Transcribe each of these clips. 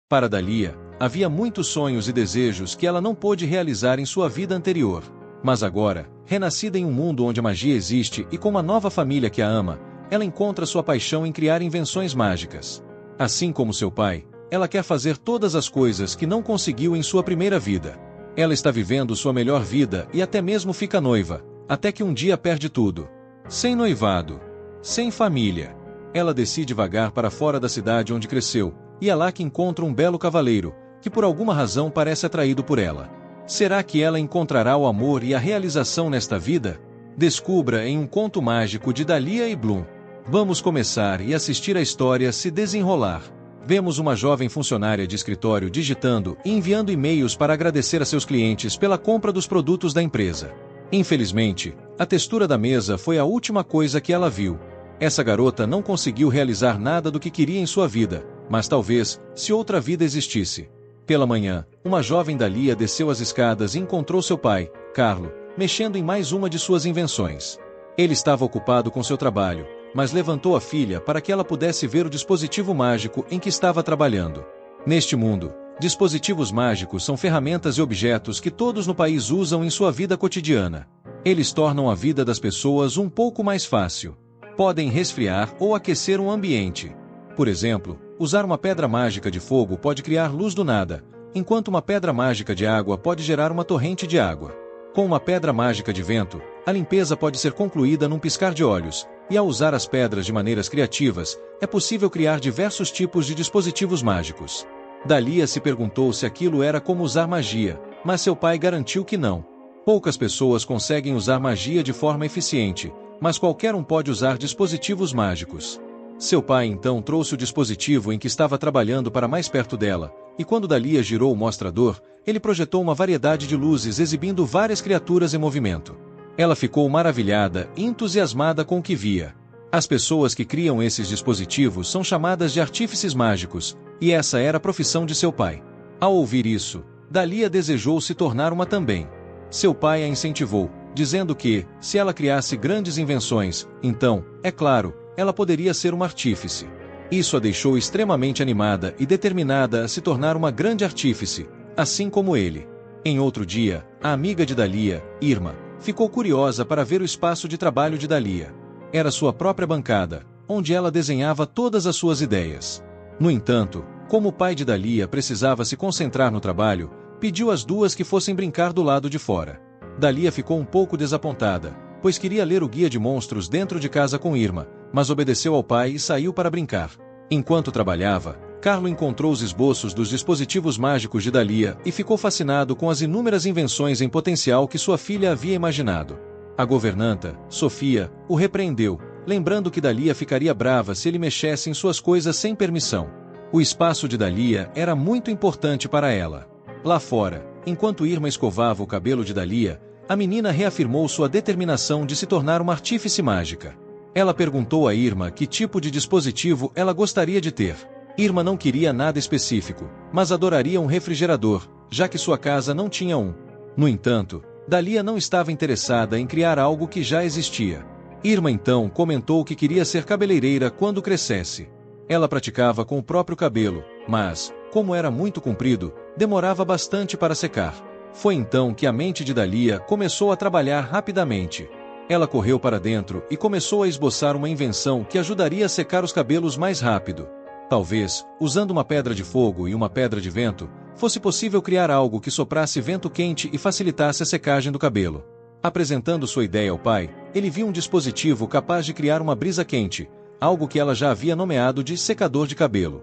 Para Dalia, havia muitos sonhos e desejos que ela não pôde realizar em sua vida anterior. Mas agora, renascida em um mundo onde a magia existe e com uma nova família que a ama, ela encontra sua paixão em criar invenções mágicas. Assim como seu pai, ela quer fazer todas as coisas que não conseguiu em sua primeira vida. Ela está vivendo sua melhor vida e até mesmo fica noiva, até que um dia perde tudo. Sem noivado, sem família. Ela decide vagar para fora da cidade onde cresceu, e é lá que encontra um belo cavaleiro, que por alguma razão parece atraído por ela. Será que ela encontrará o amor e a realização nesta vida? Descubra em um conto mágico de Dalia e Bloom. Vamos começar e assistir a história se desenrolar. Vemos uma jovem funcionária de escritório digitando e enviando e-mails para agradecer a seus clientes pela compra dos produtos da empresa. Infelizmente, a textura da mesa foi a última coisa que ela viu. Essa garota não conseguiu realizar nada do que queria em sua vida, mas talvez, se outra vida existisse. Pela manhã, uma jovem Dalia desceu as escadas e encontrou seu pai, Carlo, mexendo em mais uma de suas invenções. Ele estava ocupado com seu trabalho, mas levantou a filha para que ela pudesse ver o dispositivo mágico em que estava trabalhando. Neste mundo, dispositivos mágicos são ferramentas e objetos que todos no país usam em sua vida cotidiana. Eles tornam a vida das pessoas um pouco mais fácil. Podem resfriar ou aquecer um ambiente. Por exemplo, usar uma pedra mágica de fogo pode criar luz do nada, enquanto uma pedra mágica de água pode gerar uma torrente de água. Com uma pedra mágica de vento, a limpeza pode ser concluída num piscar de olhos, e ao usar as pedras de maneiras criativas, é possível criar diversos tipos de dispositivos mágicos. Dalia se perguntou se aquilo era como usar magia, mas seu pai garantiu que não. Poucas pessoas conseguem usar magia de forma eficiente, mas qualquer um pode usar dispositivos mágicos. Seu pai então trouxe o dispositivo em que estava trabalhando para mais perto dela, e quando Dalia girou o mostrador, ele projetou uma variedade de luzes exibindo várias criaturas em movimento. Ela ficou maravilhada e entusiasmada com o que via. As pessoas que criam esses dispositivos são chamadas de artífices mágicos, e essa era a profissão de seu pai. Ao ouvir isso, Dalia desejou se tornar uma também. Seu pai a incentivou, dizendo que, se ela criasse grandes invenções, então, é claro, ela poderia ser uma artífice. Isso a deixou extremamente animada e determinada a se tornar uma grande artífice, assim como ele. Em outro dia, a amiga de Dalia, Irma, ficou curiosa para ver o espaço de trabalho de Dalia. Era sua própria bancada, onde ela desenhava todas as suas ideias. No entanto, como o pai de Dalia precisava se concentrar no trabalho, pediu às duas que fossem brincar do lado de fora. Dalia ficou um pouco desapontada, pois queria ler o Guia de Monstros dentro de casa com Irma, mas obedeceu ao pai e saiu para brincar. Enquanto trabalhava, Carlo encontrou os esboços dos dispositivos mágicos de Dalia e ficou fascinado com as inúmeras invenções em potencial que sua filha havia imaginado. A governanta, Sofia, o repreendeu, lembrando que Dalia ficaria brava se ele mexesse em suas coisas sem permissão. O espaço de Dalia era muito importante para ela. Lá fora, enquanto Irma escovava o cabelo de Dalia, a menina reafirmou sua determinação de se tornar uma artífice mágica. Ela perguntou a Irma que tipo de dispositivo ela gostaria de ter. Irma não queria nada específico, mas adoraria um refrigerador, já que sua casa não tinha um. No entanto, Dalia não estava interessada em criar algo que já existia. Irma então comentou que queria ser cabeleireira quando crescesse. Ela praticava com o próprio cabelo, mas, como era muito comprido, demorava bastante para secar. Foi então que a mente de Dalia começou a trabalhar rapidamente. Ela correu para dentro e começou a esboçar uma invenção que ajudaria a secar os cabelos mais rápido. Talvez, usando uma pedra de fogo e uma pedra de vento, fosse possível criar algo que soprasse vento quente e facilitasse a secagem do cabelo. Apresentando sua ideia ao pai, ele viu um dispositivo capaz de criar uma brisa quente, algo que ela já havia nomeado de secador de cabelo.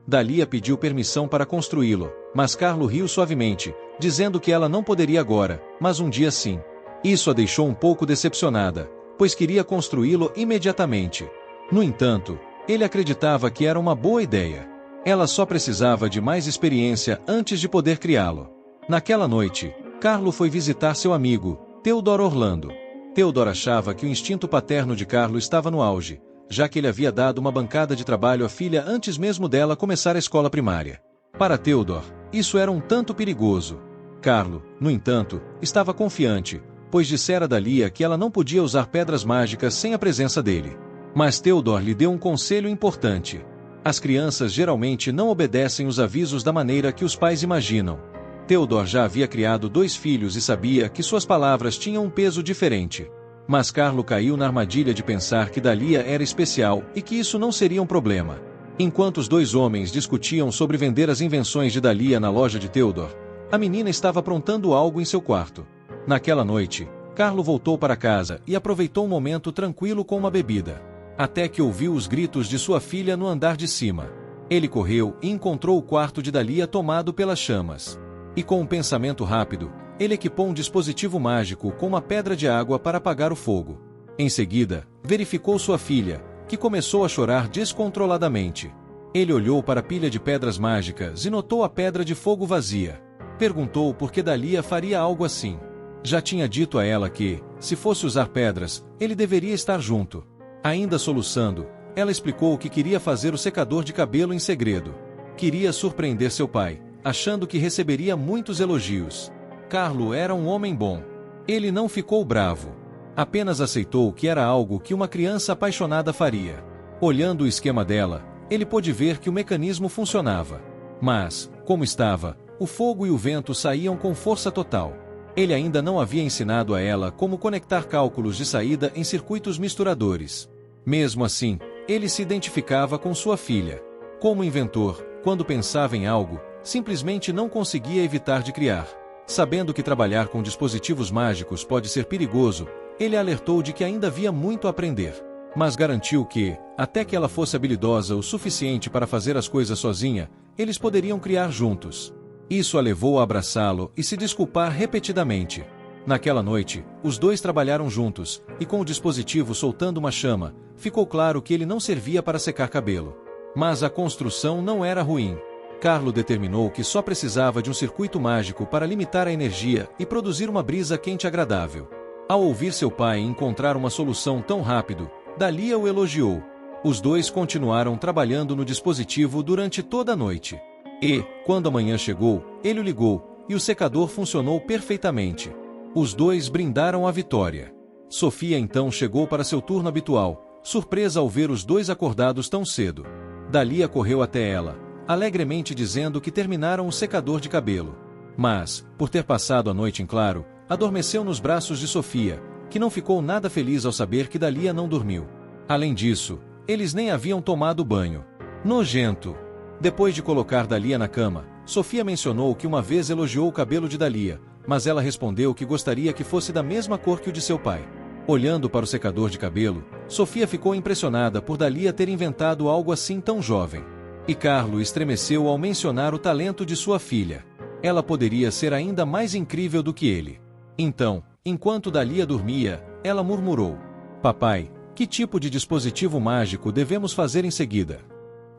Dalia pediu permissão para construí-lo, mas Carlo riu suavemente, dizendo que ela não poderia agora, mas um dia sim. Isso a deixou um pouco decepcionada, pois queria construí-lo imediatamente. No entanto, ele acreditava que era uma boa ideia. Ela só precisava de mais experiência antes de poder criá-lo. Naquela noite, Carlo foi visitar seu amigo, Theodor Orlando. Theodor achava que o instinto paterno de Carlo estava no auge, já que ele havia dado uma bancada de trabalho à filha antes mesmo dela começar a escola primária. Para Theodor, isso era um tanto perigoso. Carlo, no entanto, estava confiante, pois dissera a Dalia que ela não podia usar pedras mágicas sem a presença dele. Mas Theodor lhe deu um conselho importante. As crianças geralmente não obedecem os avisos da maneira que os pais imaginam. Theodor já havia criado 2 filhos e sabia que suas palavras tinham um peso diferente. Mas Carlo caiu na armadilha de pensar que Dalia era especial e que isso não seria um problema. Enquanto os 2 homens discutiam sobre vender as invenções de Dalia na loja de Theodor, a menina estava aprontando algo em seu quarto. Naquela noite, Carlo voltou para casa e aproveitou um momento tranquilo com uma bebida. Até que ouviu os gritos de sua filha no andar de cima. Ele correu e encontrou o quarto de Dalia tomado pelas chamas. E com um pensamento rápido, ele equipou um dispositivo mágico com uma pedra de água para apagar o fogo. Em seguida, verificou sua filha, que começou a chorar descontroladamente. Ele olhou para a pilha de pedras mágicas e notou a pedra de fogo vazia. Perguntou por que Dalia faria algo assim. Já tinha dito a ela que, se fosse usar pedras, ele deveria estar junto. Ainda soluçando, ela explicou que queria fazer o secador de cabelo em segredo. Queria surpreender seu pai, achando que receberia muitos elogios. Carlo era um homem bom. Ele não ficou bravo. Apenas aceitou que era algo que uma criança apaixonada faria. Olhando o esquema dela, ele pôde ver que o mecanismo funcionava. Mas, como estava, o fogo e o vento saíam com força total. Ele ainda não havia ensinado a ela como conectar cálculos de saída em circuitos misturadores. Mesmo assim, ele se identificava com sua filha. Como inventor, quando pensava em algo, simplesmente não conseguia evitar de criar. Sabendo que trabalhar com dispositivos mágicos pode ser perigoso, ele alertou de que ainda havia muito a aprender. Mas garantiu que, até que ela fosse habilidosa o suficiente para fazer as coisas sozinha, eles poderiam criar juntos. Isso a levou a abraçá-lo e se desculpar repetidamente. Naquela noite, os 2 trabalharam juntos, e com o dispositivo soltando uma chama, ficou claro que ele não servia para secar cabelo. Mas a construção não era ruim. Carlo determinou que só precisava de um circuito mágico para limitar a energia e produzir uma brisa quente agradável. Ao ouvir seu pai encontrar uma solução tão rápido, Dalia o elogiou. Os 2 continuaram trabalhando no dispositivo durante toda a noite. E, quando a manhã chegou, ele o ligou, e o secador funcionou perfeitamente. Os 2 brindaram a vitória. Sofia então chegou para seu turno habitual, surpresa ao ver os 2 acordados tão cedo. Dalia correu até ela, alegremente dizendo que terminaram o secador de cabelo. Mas, por ter passado a noite em claro, adormeceu nos braços de Sofia, que não ficou nada feliz ao saber que Dalia não dormiu. Além disso, eles nem haviam tomado banho. Nojento! Depois de colocar Dalia na cama, Sofia mencionou que uma vez elogiou o cabelo de Dalia, mas ela respondeu que gostaria que fosse da mesma cor que o de seu pai. Olhando para o secador de cabelo, Sofia ficou impressionada por Dalia ter inventado algo assim tão jovem. E Carlo estremeceu ao mencionar o talento de sua filha. Ela poderia ser ainda mais incrível do que ele. Então, enquanto Dalia dormia, ela murmurou: "Papai, que tipo de dispositivo mágico devemos fazer em seguida?"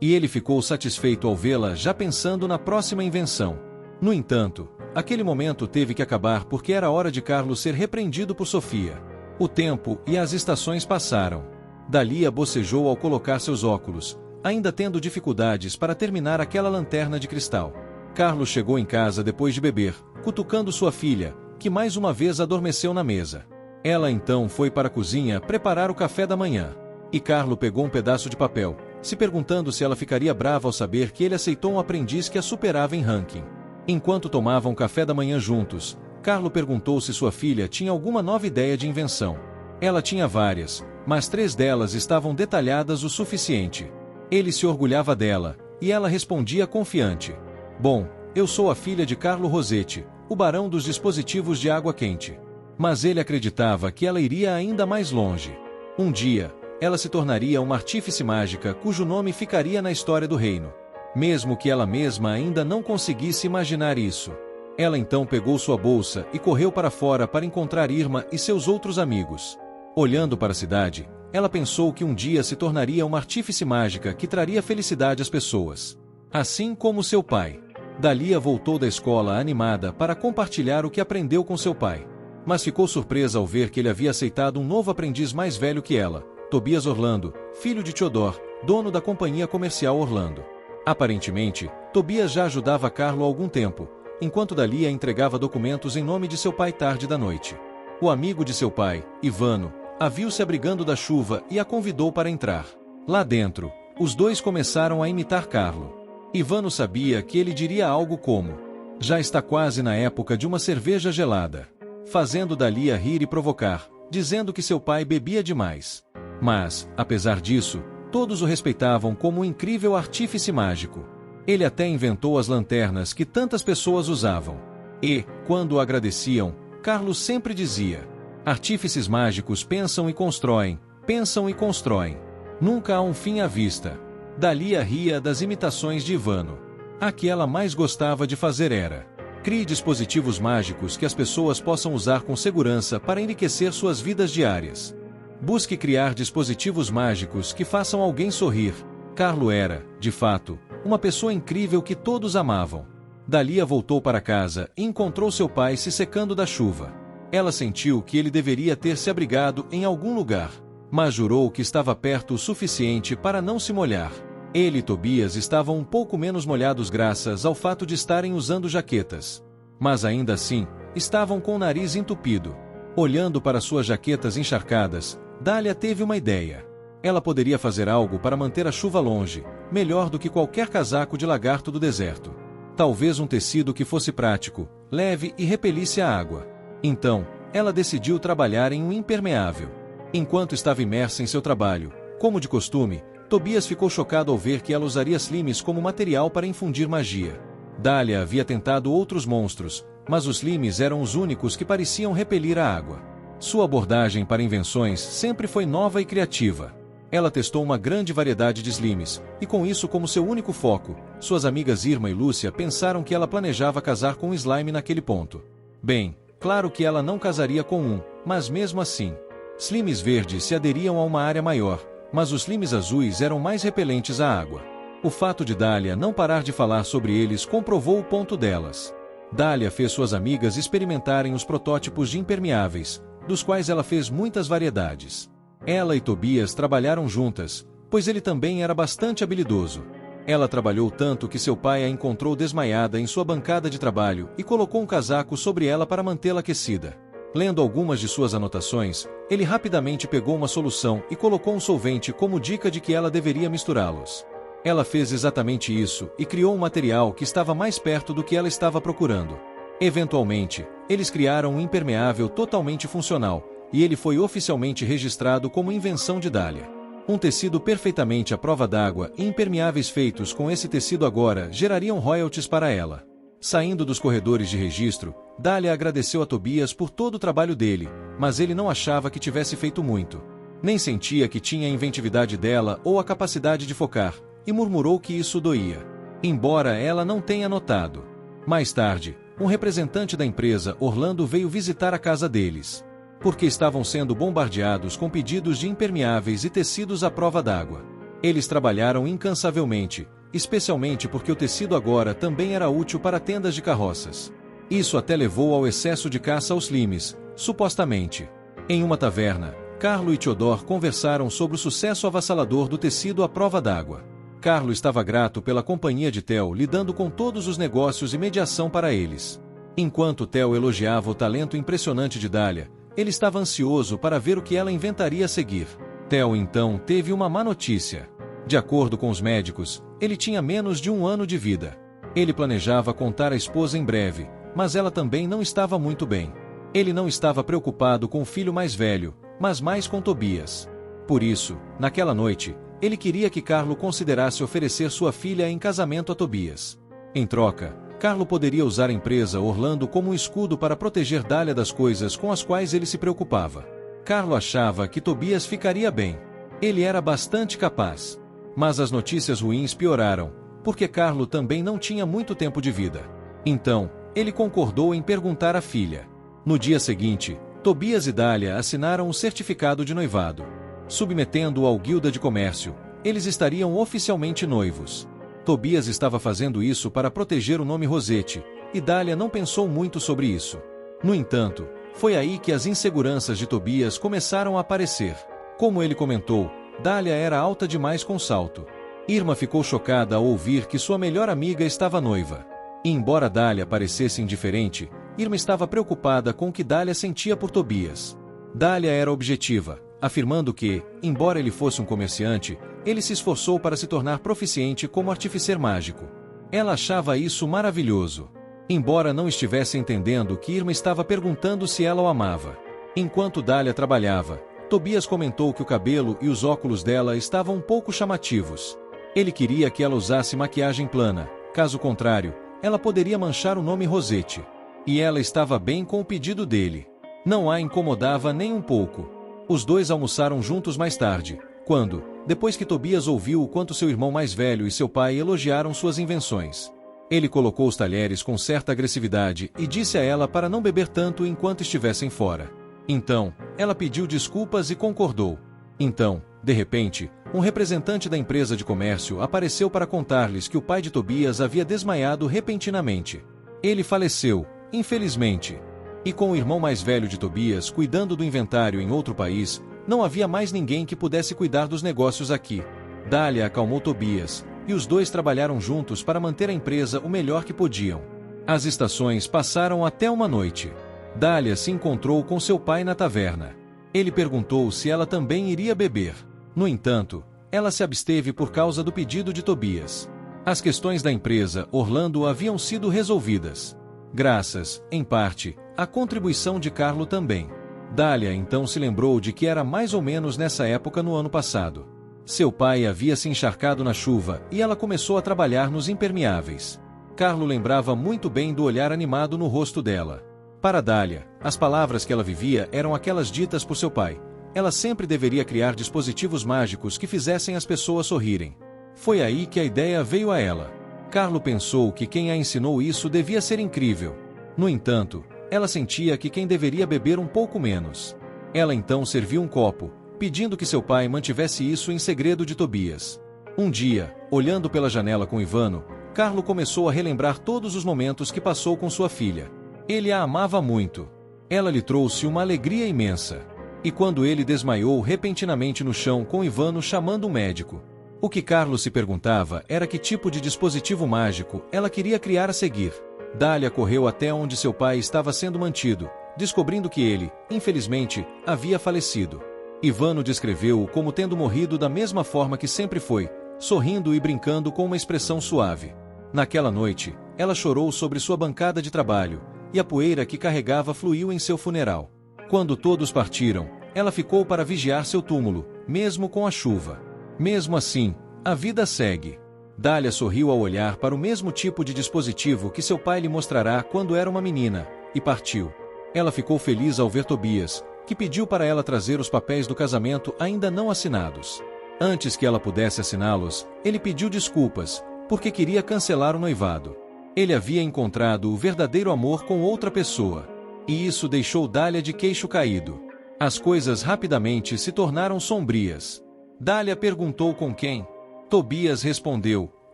E ele ficou satisfeito ao vê-la já pensando na próxima invenção. No entanto, aquele momento teve que acabar porque era hora de Carlo ser repreendido por Sofia. O tempo e as estações passaram. Dalia bocejou ao colocar seus óculos, ainda tendo dificuldades para terminar aquela lanterna de cristal. Carlo chegou em casa depois de beber, cutucando sua filha, que mais uma vez adormeceu na mesa. Ela então foi para a cozinha preparar o café da manhã. E Carlo pegou um pedaço de papel, se perguntando se ela ficaria brava ao saber que ele aceitou um aprendiz que a superava em ranking. Enquanto tomavam café da manhã juntos, Carlo perguntou se sua filha tinha alguma nova ideia de invenção. Ela tinha várias, mas 3 delas estavam detalhadas o suficiente. Ele se orgulhava dela, e ela respondia confiante: "Bom, eu sou a filha de Carlo Rossetti, o barão dos dispositivos de água quente." Mas ele acreditava que ela iria ainda mais longe. Um dia, ela se tornaria uma artífice mágica cujo nome ficaria na história do reino. Mesmo que ela mesma ainda não conseguisse imaginar isso. Ela então pegou sua bolsa e correu para fora para encontrar Irma e seus outros amigos. Olhando para a cidade, ela pensou que um dia se tornaria uma artífice mágica que traria felicidade às pessoas. Assim como seu pai. Dalia voltou da escola animada para compartilhar o que aprendeu com seu pai. Mas ficou surpresa ao ver que ele havia aceitado um novo aprendiz mais velho que ela, Tobias Orlando, filho de Theodor, dono da companhia comercial Orlando. Aparentemente, Tobias já ajudava Carlo há algum tempo, enquanto Dalia entregava documentos em nome de seu pai tarde da noite. O amigo de seu pai, Ivano, A viu se abrigando da chuva e a convidou para entrar. Lá dentro, os dois começaram a imitar Carlo. Ivano sabia que ele diria algo como: já está quase na época de uma cerveja gelada, fazendo Dalia rir e provocar, dizendo que seu pai bebia demais. Mas, apesar disso, todos o respeitavam como um incrível artífice mágico. Ele até inventou as lanternas que tantas pessoas usavam. E, quando o agradeciam, Carlo sempre dizia: artífices mágicos pensam e constroem, pensam e constroem. Nunca há um fim à vista. Dalia ria das imitações de Ivano. A que ela mais gostava de fazer era: crie dispositivos mágicos que as pessoas possam usar com segurança para enriquecer suas vidas diárias. Busque criar dispositivos mágicos que façam alguém sorrir. Carlo era, de fato, uma pessoa incrível que todos amavam. Dalia voltou para casa e encontrou seu pai se secando da chuva. Ela sentiu que ele deveria ter se abrigado em algum lugar, mas jurou que estava perto o suficiente para não se molhar. Ele e Tobias estavam um pouco menos molhados graças ao fato de estarem usando jaquetas. Mas ainda assim, estavam com o nariz entupido. Olhando para suas jaquetas encharcadas, Dalia teve uma ideia. Ela poderia fazer algo para manter a chuva longe, melhor do que qualquer casaco de lagarto do deserto. Talvez um tecido que fosse prático, leve e repelisse a água. Então, ela decidiu trabalhar em um impermeável. Enquanto estava imersa em seu trabalho, como de costume, Tobias ficou chocado ao ver que ela usaria slimes como material para infundir magia. Dalia havia tentado outros monstros, mas os slimes eram os únicos que pareciam repelir a água. Sua abordagem para invenções sempre foi nova e criativa. Ela testou uma grande variedade de slimes, e com isso como seu único foco, suas amigas Irma e Lúcia pensaram que ela planejava casar com um slime naquele ponto. Bem, claro que ela não casaria com um, mas mesmo assim. Slimes verdes se aderiam a uma área maior, mas os slimes azuis eram mais repelentes à água. O fato de Dalia não parar de falar sobre eles comprovou o ponto delas. Dalia fez suas amigas experimentarem os protótipos de impermeáveis, dos quais ela fez muitas variedades. Ela e Tobias trabalharam juntas, pois ele também era bastante habilidoso. Ela trabalhou tanto que seu pai a encontrou desmaiada em sua bancada de trabalho e colocou um casaco sobre ela para mantê-la aquecida. Lendo algumas de suas anotações, ele rapidamente pegou uma solução e colocou um solvente como dica de que ela deveria misturá-los. Ela fez exatamente isso e criou um material que estava mais perto do que ela estava procurando. Eventualmente, eles criaram um impermeável totalmente funcional, e ele foi oficialmente registrado como invenção de Dalia. Um tecido perfeitamente à prova d'água e impermeáveis feitos com esse tecido agora gerariam royalties para ela. Saindo dos corredores de registro, Dalia agradeceu a Tobias por todo o trabalho dele, mas ele não achava que tivesse feito muito. Nem sentia que tinha a inventividade dela ou a capacidade de focar, e murmurou que isso doía. Embora ela não tenha notado. Mais tarde, um representante da empresa Orlando veio visitar a casa deles. Porque estavam sendo bombardeados com pedidos de impermeáveis e tecidos à prova d'água. Eles trabalharam incansavelmente, especialmente porque o tecido agora também era útil para tendas de carroças. Isso até levou ao excesso de caça aos slimes, supostamente. Em uma taverna, Carlo e Theodor conversaram sobre o sucesso avassalador do tecido à prova d'água. Carlo estava grato pela companhia de Theo lidando com todos os negócios e mediação para eles. Enquanto Theo elogiava o talento impressionante de Dalia, ele estava ansioso para ver o que ela inventaria a seguir. Theo então teve uma má notícia. De acordo com os médicos, ele tinha menos de 1 ano de vida. Ele planejava contar à esposa em breve, mas ela também não estava muito bem. Ele não estava preocupado com o filho mais velho, mas mais com Tobias. Por isso, naquela noite, ele queria que Carlo considerasse oferecer sua filha em casamento a Tobias. Em troca, Carlo poderia usar a empresa Orlando como um escudo para proteger Dalia das coisas com as quais ele se preocupava. Carlo achava que Tobias ficaria bem. Ele era bastante capaz. Mas as notícias ruins pioraram, porque Carlo também não tinha muito tempo de vida. Então, ele concordou em perguntar à filha. No dia seguinte, Tobias e Dalia assinaram o certificado de noivado. Submetendo-o ao Guilda de Comércio, eles estariam oficialmente noivos. Tobias estava fazendo isso para proteger o nome Rosete, e Dalia não pensou muito sobre isso. No entanto, foi aí que as inseguranças de Tobias começaram a aparecer. Como ele comentou, Dalia era alta demais com salto. Irma ficou chocada ao ouvir que sua melhor amiga estava noiva. E embora Dalia parecesse indiferente, Irma estava preocupada com o que Dalia sentia por Tobias. Dalia era objetiva, afirmando que, embora ele fosse um comerciante, ele se esforçou para se tornar proficiente como artificeiro mágico. Ela achava isso maravilhoso. Embora não estivesse entendendo que Irma estava perguntando se ela o amava. Enquanto Dália trabalhava, Tobias comentou que o cabelo e os óculos dela estavam um pouco chamativos. Ele queria que ela usasse maquiagem plana, caso contrário, ela poderia manchar o nome Rosette. E ela estava bem com o pedido dele. Não a incomodava nem um pouco. Os dois almoçaram juntos mais tarde, quando, depois que Tobias ouviu o quanto seu irmão mais velho e seu pai elogiaram suas invenções. Ele colocou os talheres com certa agressividade e disse a ela para não beber tanto enquanto estivessem fora. Então, ela pediu desculpas e concordou. Então, de repente, um representante da empresa de comércio apareceu para contar-lhes que o pai de Tobias havia desmaiado repentinamente. Ele faleceu, infelizmente. E com o irmão mais velho de Tobias cuidando do inventário em outro país, não havia mais ninguém que pudesse cuidar dos negócios aqui. Dália acalmou Tobias, e os dois trabalharam juntos para manter a empresa o melhor que podiam. As estações passaram até uma noite. Dália se encontrou com seu pai na taverna. Ele perguntou se ela também iria beber. No entanto, ela se absteve por causa do pedido de Tobias. As questões da empresa Orlando haviam sido resolvidas. Graças, em parte, à contribuição de Carlo também. Dália então se lembrou de que era mais ou menos nessa época no ano passado. Seu pai havia se encharcado na chuva e ela começou a trabalhar nos impermeáveis. Carlo lembrava muito bem do olhar animado no rosto dela. Para Dália, as palavras que ela vivia eram aquelas ditas por seu pai. Ela sempre deveria criar dispositivos mágicos que fizessem as pessoas sorrirem. Foi aí que a ideia veio a ela. Carlo pensou que quem a ensinou isso devia ser incrível. No entanto, ela sentia que quem deveria beber um pouco menos. Ela então serviu um copo, pedindo que seu pai mantivesse isso em segredo de Tobias. Um dia, olhando pela janela com Ivano, Carlo começou a relembrar todos os momentos que passou com sua filha. Ele a amava muito. Ela lhe trouxe uma alegria imensa. E quando ele desmaiou repentinamente no chão com Ivano chamando um médico, o que Carlo se perguntava era que tipo de dispositivo mágico ela queria criar a seguir. Dália correu até onde seu pai estava sendo mantido, descobrindo que ele, infelizmente, havia falecido. Ivano descreveu-o como tendo morrido da mesma forma que sempre foi, sorrindo e brincando com uma expressão suave. Naquela noite, ela chorou sobre sua bancada de trabalho, e a poeira que carregava fluiu em seu funeral. Quando todos partiram, ela ficou para vigiar seu túmulo, mesmo com a chuva. Mesmo assim, a vida segue. Dália sorriu ao olhar para o mesmo tipo de dispositivo que seu pai lhe mostrará quando era uma menina, e partiu. Ela ficou feliz ao ver Tobias, que pediu para ela trazer os papéis do casamento ainda não assinados. Antes que ela pudesse assiná-los, ele pediu desculpas, porque queria cancelar o noivado. Ele havia encontrado o verdadeiro amor com outra pessoa. E isso deixou Dália de queixo caído. As coisas rapidamente se tornaram sombrias. Dália perguntou com quem. Tobias respondeu,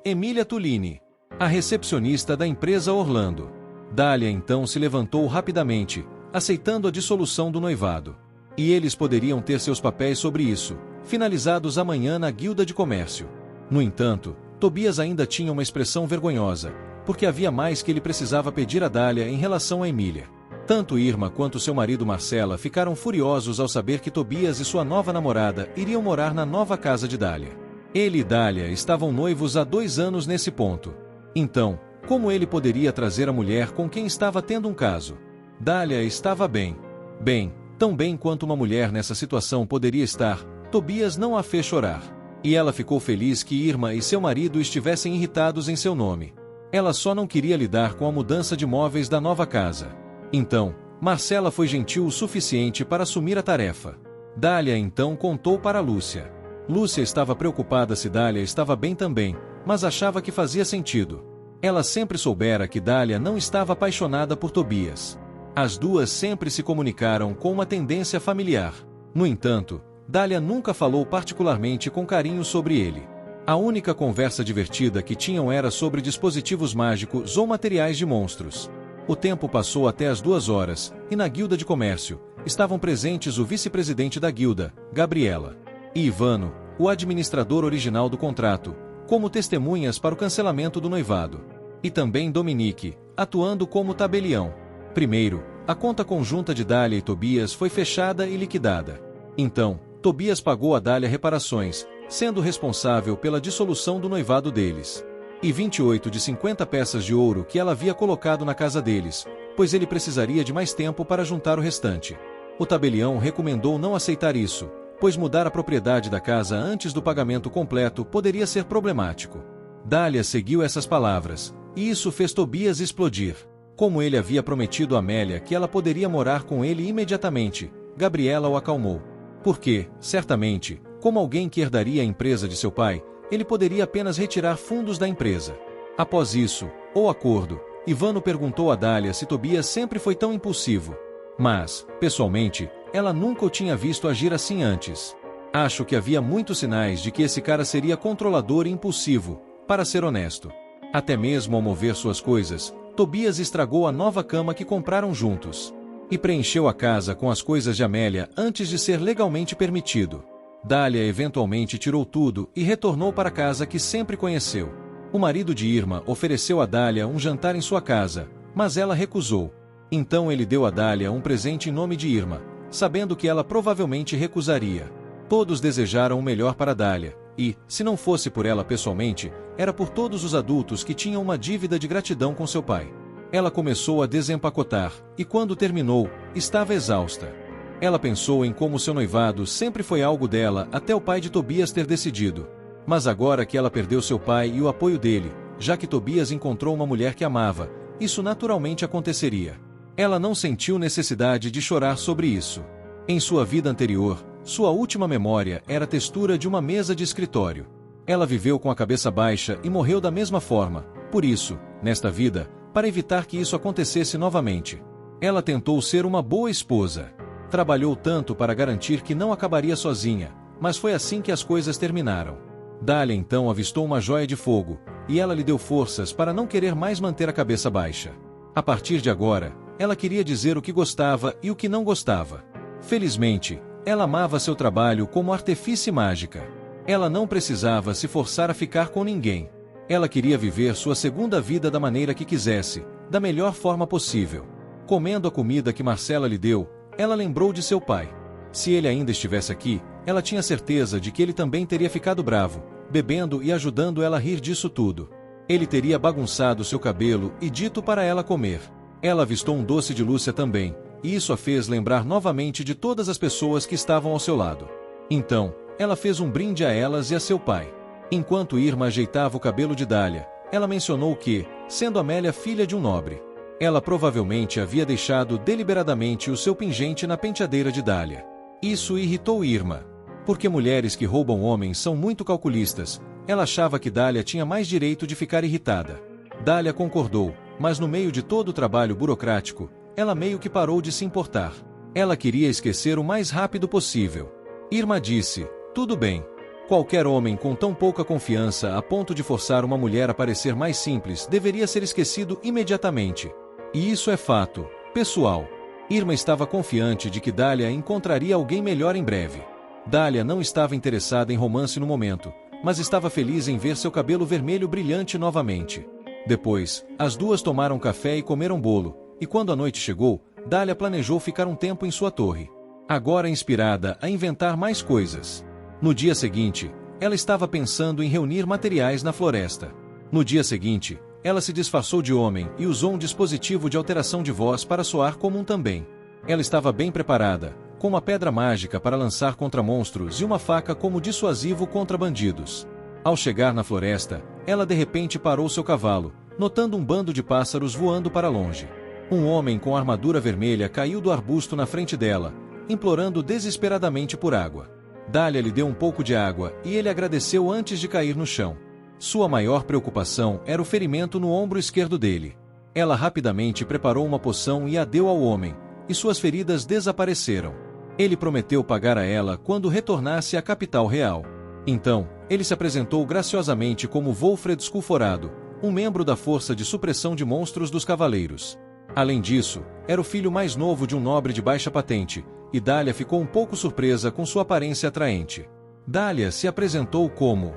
Emília Tulini, a recepcionista da empresa Orlando. Dália então se levantou rapidamente, aceitando a dissolução do noivado. E eles poderiam ter seus papéis sobre isso, finalizados amanhã na guilda de comércio. No entanto, Tobias ainda tinha uma expressão vergonhosa, porque havia mais que ele precisava pedir a Dália em relação a Emília. Tanto Irma quanto seu marido Marcela ficaram furiosos ao saber que Tobias e sua nova namorada iriam morar na nova casa de Dália. Ele e Dália estavam noivos há 2 anos nesse ponto. Então, como ele poderia trazer a mulher com quem estava tendo um caso? Dália estava bem. Bem, tão bem quanto uma mulher nessa situação poderia estar. Tobias não a fez chorar. E ela ficou feliz que Irma e seu marido estivessem irritados em seu nome. Ela só não queria lidar com a mudança de móveis da nova casa. Então, Marcela foi gentil o suficiente para assumir a tarefa. Dália então contou para Lúcia. Lúcia estava preocupada se Dália estava bem também, mas achava que fazia sentido. Ela sempre soubera que Dália não estava apaixonada por Tobias. As duas sempre se comunicaram com uma tendência familiar. No entanto, Dália nunca falou particularmente com carinho sobre ele. A única conversa divertida que tinham era sobre dispositivos mágicos ou materiais de monstros. O tempo passou até as 2 horas, e na guilda de comércio, estavam presentes o vice-presidente da guilda, Gabriela, e Ivano, o administrador original do contrato, como testemunhas para o cancelamento do noivado. E também Dominique, atuando como tabelião. Primeiro, a conta conjunta de Dália e Tobias foi fechada e liquidada. Então, Tobias pagou a Dália reparações, sendo responsável pela dissolução do noivado deles. E 28 de 50 peças de ouro que ela havia colocado na casa deles, pois ele precisaria de mais tempo para juntar o restante. O tabelião recomendou não aceitar isso, pois mudar a propriedade da casa antes do pagamento completo poderia ser problemático. Dália seguiu essas palavras, e isso fez Tobias explodir. Como ele havia prometido a Amélia que ela poderia morar com ele imediatamente, Gabriela o acalmou. Porque, certamente, como alguém que herdaria a empresa de seu pai, ele poderia apenas retirar fundos da empresa. Após isso, o acordo, Ivano perguntou a Dália se Tobias sempre foi tão impulsivo. Mas, pessoalmente, ela nunca o tinha visto agir assim antes. Acho que havia muitos sinais de que esse cara seria controlador e impulsivo, para ser honesto. Até mesmo ao mover suas coisas, Tobias estragou a nova cama que compraram juntos. E preencheu a casa com as coisas de Amélia antes de ser legalmente permitido. Dália eventualmente tirou tudo e retornou para a casa que sempre conheceu. O marido de Irma ofereceu a Dália um jantar em sua casa, mas ela recusou. Então ele deu a Dália um presente em nome de Irma, sabendo que ela provavelmente recusaria. Todos desejaram o melhor para Dália, e, se não fosse por ela pessoalmente, era por todos os adultos que tinham uma dívida de gratidão com seu pai. Ela começou a desempacotar, e quando terminou, estava exausta. Ela pensou em como seu noivado sempre foi algo dela até o pai de Tobias ter decidido. Mas agora que ela perdeu seu pai e o apoio dele, já que Tobias encontrou uma mulher que amava, isso naturalmente aconteceria. Ela não sentiu necessidade de chorar sobre isso. Em sua vida anterior, sua última memória era a textura de uma mesa de escritório. Ela viveu com a cabeça baixa e morreu da mesma forma. Por isso, nesta vida, para evitar que isso acontecesse novamente, ela tentou ser uma boa esposa. Trabalhou tanto para garantir que não acabaria sozinha, mas foi assim que as coisas terminaram. Dália então avistou uma joia de fogo, e ela lhe deu forças para não querer mais manter a cabeça baixa. A partir de agora, ela queria dizer o que gostava e o que não gostava. Felizmente, ela amava seu trabalho como artifício mágica. Ela não precisava se forçar a ficar com ninguém. Ela queria viver sua segunda vida da maneira que quisesse, da melhor forma possível. Comendo a comida que Marcela lhe deu, ela lembrou de seu pai. Se ele ainda estivesse aqui, ela tinha certeza de que ele também teria ficado bravo, bebendo e ajudando ela a rir disso tudo. Ele teria bagunçado seu cabelo e dito para ela comer. Ela avistou um doce de Lúcia também, e isso a fez lembrar novamente de todas as pessoas que estavam ao seu lado. Então, ela fez um brinde a elas e a seu pai. Enquanto Irma ajeitava o cabelo de Dália, ela mencionou que, sendo Amélia filha de um nobre, ela provavelmente havia deixado deliberadamente o seu pingente na penteadeira de Dália. Isso irritou Irma. Porque mulheres que roubam homens são muito calculistas, ela achava que Dália tinha mais direito de ficar irritada. Dália concordou, mas no meio de todo o trabalho burocrático, ela meio que parou de se importar. Ela queria esquecer o mais rápido possível. Irma disse, tudo bem. Qualquer homem com tão pouca confiança a ponto de forçar uma mulher a parecer mais simples deveria ser esquecido imediatamente. E isso é fato, pessoal. Irma estava confiante de que Dália encontraria alguém melhor em breve. Dália não estava interessada em romance no momento, mas estava feliz em ver seu cabelo vermelho brilhante novamente. Depois, as duas tomaram café e comeram bolo, e quando a noite chegou, Dália planejou ficar um tempo em sua torre. Agora inspirada a inventar mais coisas. No dia seguinte, ela estava pensando em reunir materiais na floresta. No dia seguinte, ela se disfarçou de homem e usou um dispositivo de alteração de voz para soar como um também. Ela estava bem preparada, com uma pedra mágica para lançar contra monstros e uma faca como dissuasivo contra bandidos. Ao chegar na floresta, ela de repente parou seu cavalo, notando um bando de pássaros voando para longe. Um homem com armadura vermelha caiu do arbusto na frente dela, implorando desesperadamente por água. Dália lhe deu um pouco de água e ele agradeceu antes de cair no chão. Sua maior preocupação era o ferimento no ombro esquerdo dele. Ela rapidamente preparou uma poção e a deu ao homem, e suas feridas desapareceram. Ele prometeu pagar a ela quando retornasse à capital real. Então, ele se apresentou graciosamente como Wolfred Sculforado, um membro da força de supressão de monstros dos cavaleiros. Além disso, era o filho mais novo de um nobre de baixa patente, e Dália ficou um pouco surpresa com sua aparência atraente. Dália se apresentou como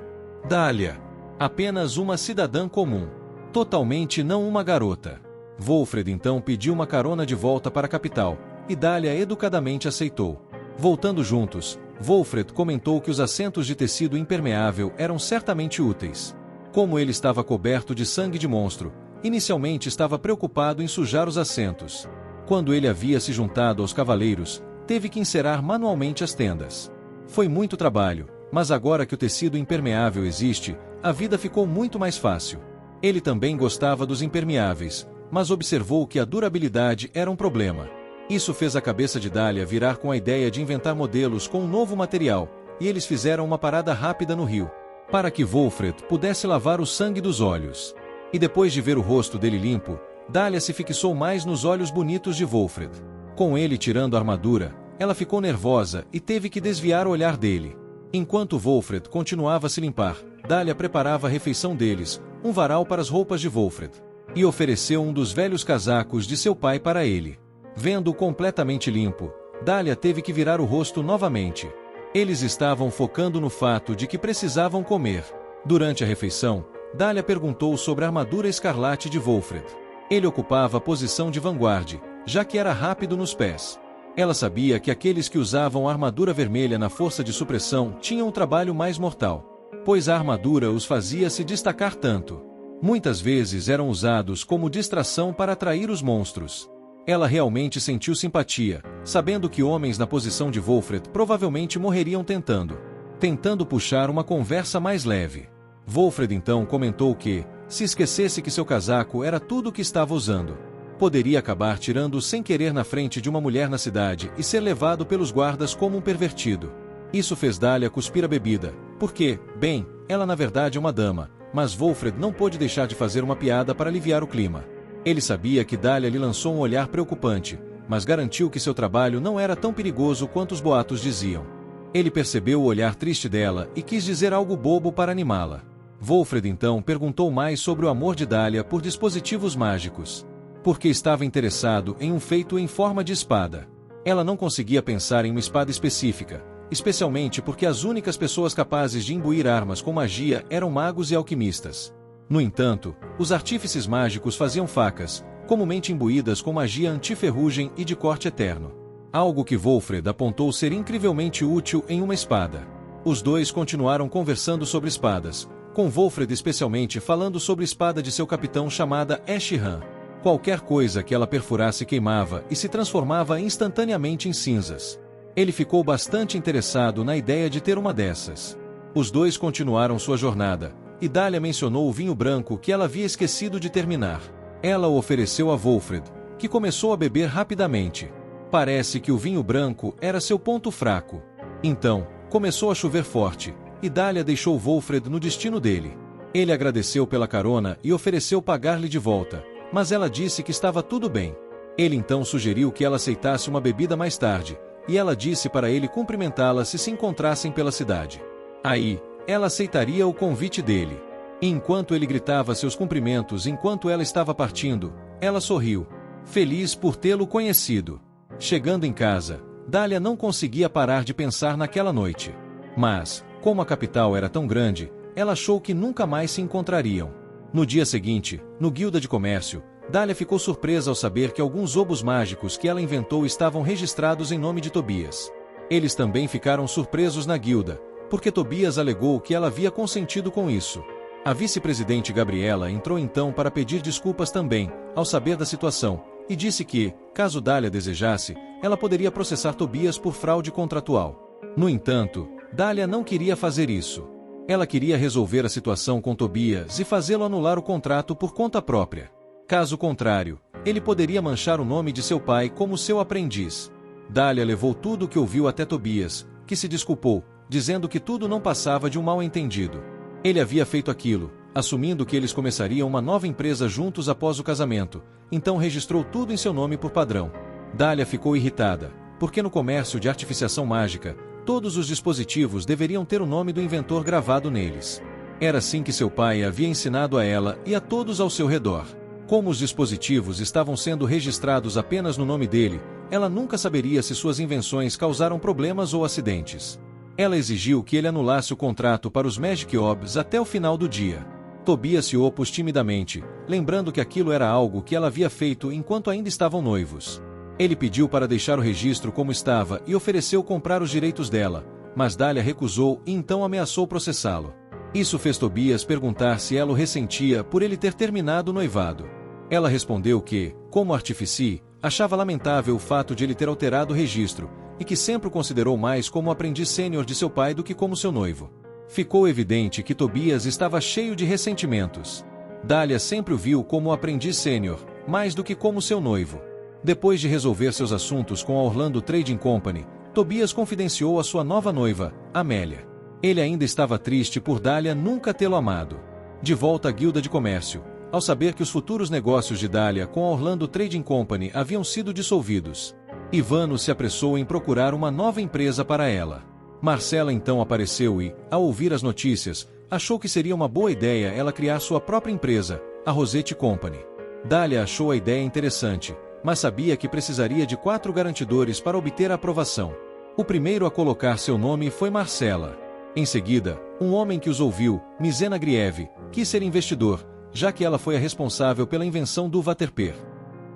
Dália, apenas uma cidadã comum, totalmente não uma garota. Wolfred então pediu uma carona de volta para a capital, e Dália educadamente aceitou. Voltando juntos, Wolfred comentou que os assentos de tecido impermeável eram certamente úteis. Como ele estava coberto de sangue de monstro, inicialmente estava preocupado em sujar os assentos. Quando ele havia se juntado aos cavaleiros, teve que encerar manualmente as tendas. Foi muito trabalho, mas agora que o tecido impermeável existe, a vida ficou muito mais fácil. Ele também gostava dos impermeáveis, mas observou que a durabilidade era um problema. Isso fez a cabeça de Dahlia virar com a ideia de inventar modelos com um novo material, e eles fizeram uma parada rápida no rio, para que Wolfred pudesse lavar o sangue dos olhos. E depois de ver o rosto dele limpo, Dahlia se fixou mais nos olhos bonitos de Wolfred. Com ele tirando a armadura, ela ficou nervosa e teve que desviar o olhar dele. Enquanto Wolfred continuava a se limpar, Dahlia preparava a refeição deles, um varal para as roupas de Wolfred, e ofereceu um dos velhos casacos de seu pai para ele. Vendo-o completamente limpo, Dahlia teve que virar o rosto novamente. Eles estavam focando no fato de que precisavam comer. Durante a refeição, Dahlia perguntou sobre a armadura escarlate de Wolfred. Ele ocupava a posição de vanguarda, já que era rápido nos pés. Ela sabia que aqueles que usavam a armadura vermelha na força de supressão tinham um trabalho mais mortal, pois a armadura os fazia se destacar tanto. Muitas vezes eram usados como distração para atrair os monstros. Ela realmente sentiu simpatia, sabendo que homens na posição de Wolfred provavelmente morreriam tentando puxar uma conversa mais leve. Wolfred então comentou que, se esquecesse que seu casaco era tudo o que estava usando, poderia acabar tirando-o sem querer na frente de uma mulher na cidade e ser levado pelos guardas como um pervertido. Isso fez Dahlia cuspir a bebida, porque, bem, ela na verdade é uma dama, mas Wolfred não pôde deixar de fazer uma piada para aliviar o clima. Ele sabia que Dahlia lhe lançou um olhar preocupante, mas garantiu que seu trabalho não era tão perigoso quanto os boatos diziam. Ele percebeu o olhar triste dela e quis dizer algo bobo para animá-la. Wolfred então perguntou mais sobre o amor de Dahlia por dispositivos mágicos. Porque estava interessado em um feito em forma de espada. Ela não conseguia pensar em uma espada específica, especialmente porque as únicas pessoas capazes de imbuir armas com magia eram magos e alquimistas. No entanto, os artífices mágicos faziam facas, comumente imbuídas com magia anti-ferrugem e de corte eterno. Algo que Wolfred apontou ser incrivelmente útil em uma espada. Os dois continuaram conversando sobre espadas, com Wolfred especialmente falando sobre a espada de seu capitão chamada Eshihan. Qualquer coisa que ela perfurasse queimava e se transformava instantaneamente em cinzas. Ele ficou bastante interessado na ideia de ter uma dessas. Os dois continuaram sua jornada, e Dahlia mencionou o vinho branco que ela havia esquecido de terminar. Ela o ofereceu a Wolfred, que começou a beber rapidamente. Parece que o vinho branco era seu ponto fraco. Então, começou a chover forte, e Dahlia deixou Wolfred no destino dele. Ele agradeceu pela carona e ofereceu pagar-lhe de volta, mas ela disse que estava tudo bem. Ele então sugeriu que ela aceitasse uma bebida mais tarde, e ela disse para ele cumprimentá-la se encontrassem pela cidade. Aí, ela aceitaria o convite dele. E enquanto ele gritava seus cumprimentos enquanto ela estava partindo, ela sorriu, feliz por tê-lo conhecido. Chegando em casa, Dahlia não conseguia parar de pensar naquela noite. Mas, como a capital era tão grande, ela achou que nunca mais se encontrariam. No dia seguinte, no Guilda de Comércio, Dahlia ficou surpresa ao saber que alguns obos mágicos que ela inventou estavam registrados em nome de Tobias. Eles também ficaram surpresos na guilda, porque Tobias alegou que ela havia consentido com isso. A vice-presidente Gabriela entrou então para pedir desculpas também, ao saber da situação, e disse que, caso Dahlia desejasse, ela poderia processar Tobias por fraude contratual. No entanto, Dahlia não queria fazer isso. Ela queria resolver a situação com Tobias e fazê-lo anular o contrato por conta própria. Caso contrário, ele poderia manchar o nome de seu pai como seu aprendiz. Dahlia levou tudo o que ouviu até Tobias, que se desculpou, dizendo que tudo não passava de um mal-entendido. Ele havia feito aquilo, assumindo que eles começariam uma nova empresa juntos após o casamento, então registrou tudo em seu nome por padrão. Dahlia ficou irritada, porque no comércio de artificiação mágica, todos os dispositivos deveriam ter o nome do inventor gravado neles. Era assim que seu pai havia ensinado a ela e a todos ao seu redor. Como os dispositivos estavam sendo registrados apenas no nome dele, ela nunca saberia se suas invenções causaram problemas ou acidentes. Ela exigiu que ele anulasse o contrato para os Magic Orbs até o final do dia. Tobias se opôs timidamente, lembrando que aquilo era algo que ela havia feito enquanto ainda estavam noivos. Ele pediu para deixar o registro como estava e ofereceu comprar os direitos dela, mas Dália recusou e então ameaçou processá-lo. Isso fez Tobias perguntar se ela o ressentia por ele ter terminado o noivado. Ela respondeu que, como artífice, achava lamentável o fato de ele ter alterado o registro, e que sempre o considerou mais como aprendiz sênior de seu pai do que como seu noivo. Ficou evidente que Tobias estava cheio de ressentimentos. Dália sempre o viu como aprendiz sênior, mais do que como seu noivo. Depois de resolver seus assuntos com a Orlando Trading Company, Tobias confidenciou a sua nova noiva, Amélia. Ele ainda estava triste por Dália nunca tê-lo amado. De volta à guilda de comércio, ao saber que os futuros negócios de Dália com a Orlando Trading Company haviam sido dissolvidos, Ivano se apressou em procurar uma nova empresa para ela. Marcela então apareceu e, ao ouvir as notícias, achou que seria uma boa ideia ela criar sua própria empresa, a Rosette Company. Dália achou a ideia interessante, mas sabia que precisaria de 4 garantidores para obter a aprovação. O primeiro a colocar seu nome foi Marcela. Em seguida, um homem que os ouviu, Mizena Griev, quis ser investidor, já que ela foi a responsável pela invenção do Waterper,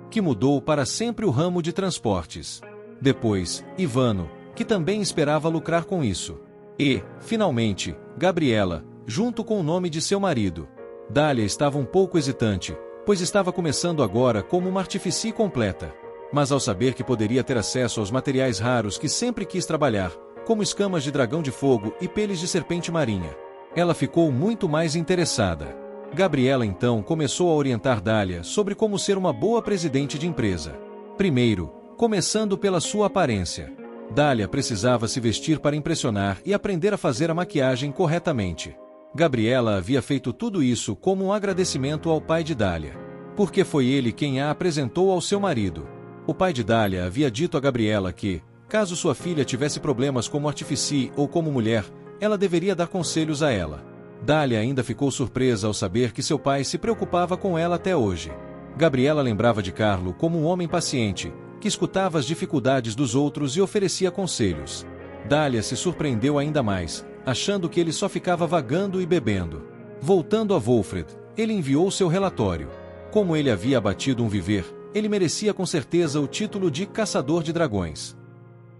que mudou para sempre o ramo de transportes. Depois, Ivano, que também esperava lucrar com isso. E, finalmente, Gabriela, junto com o nome de seu marido. Dália estava um pouco hesitante, pois estava começando agora como uma artífice completa. Mas ao saber que poderia ter acesso aos materiais raros que sempre quis trabalhar, como escamas de dragão de fogo e peles de serpente marinha, ela ficou muito mais interessada. Gabriela então começou a orientar Dália sobre como ser uma boa presidente de empresa. Primeiro, começando pela sua aparência. Dália precisava se vestir para impressionar e aprender a fazer a maquiagem corretamente. Gabriela havia feito tudo isso como um agradecimento ao pai de Dália, porque foi ele quem a apresentou ao seu marido. O pai de Dália havia dito a Gabriela que, caso sua filha tivesse problemas como artífice ou como mulher, ela deveria dar conselhos a ela. Dália ainda ficou surpresa ao saber que seu pai se preocupava com ela até hoje. Gabriela lembrava de Carlo como um homem paciente, que escutava as dificuldades dos outros e oferecia conselhos. Dália se surpreendeu ainda mais, achando que ele só ficava vagando e bebendo. Voltando a Wolfred, ele enviou seu relatório. Como ele havia abatido um viver, ele merecia com certeza o título de Caçador de Dragões.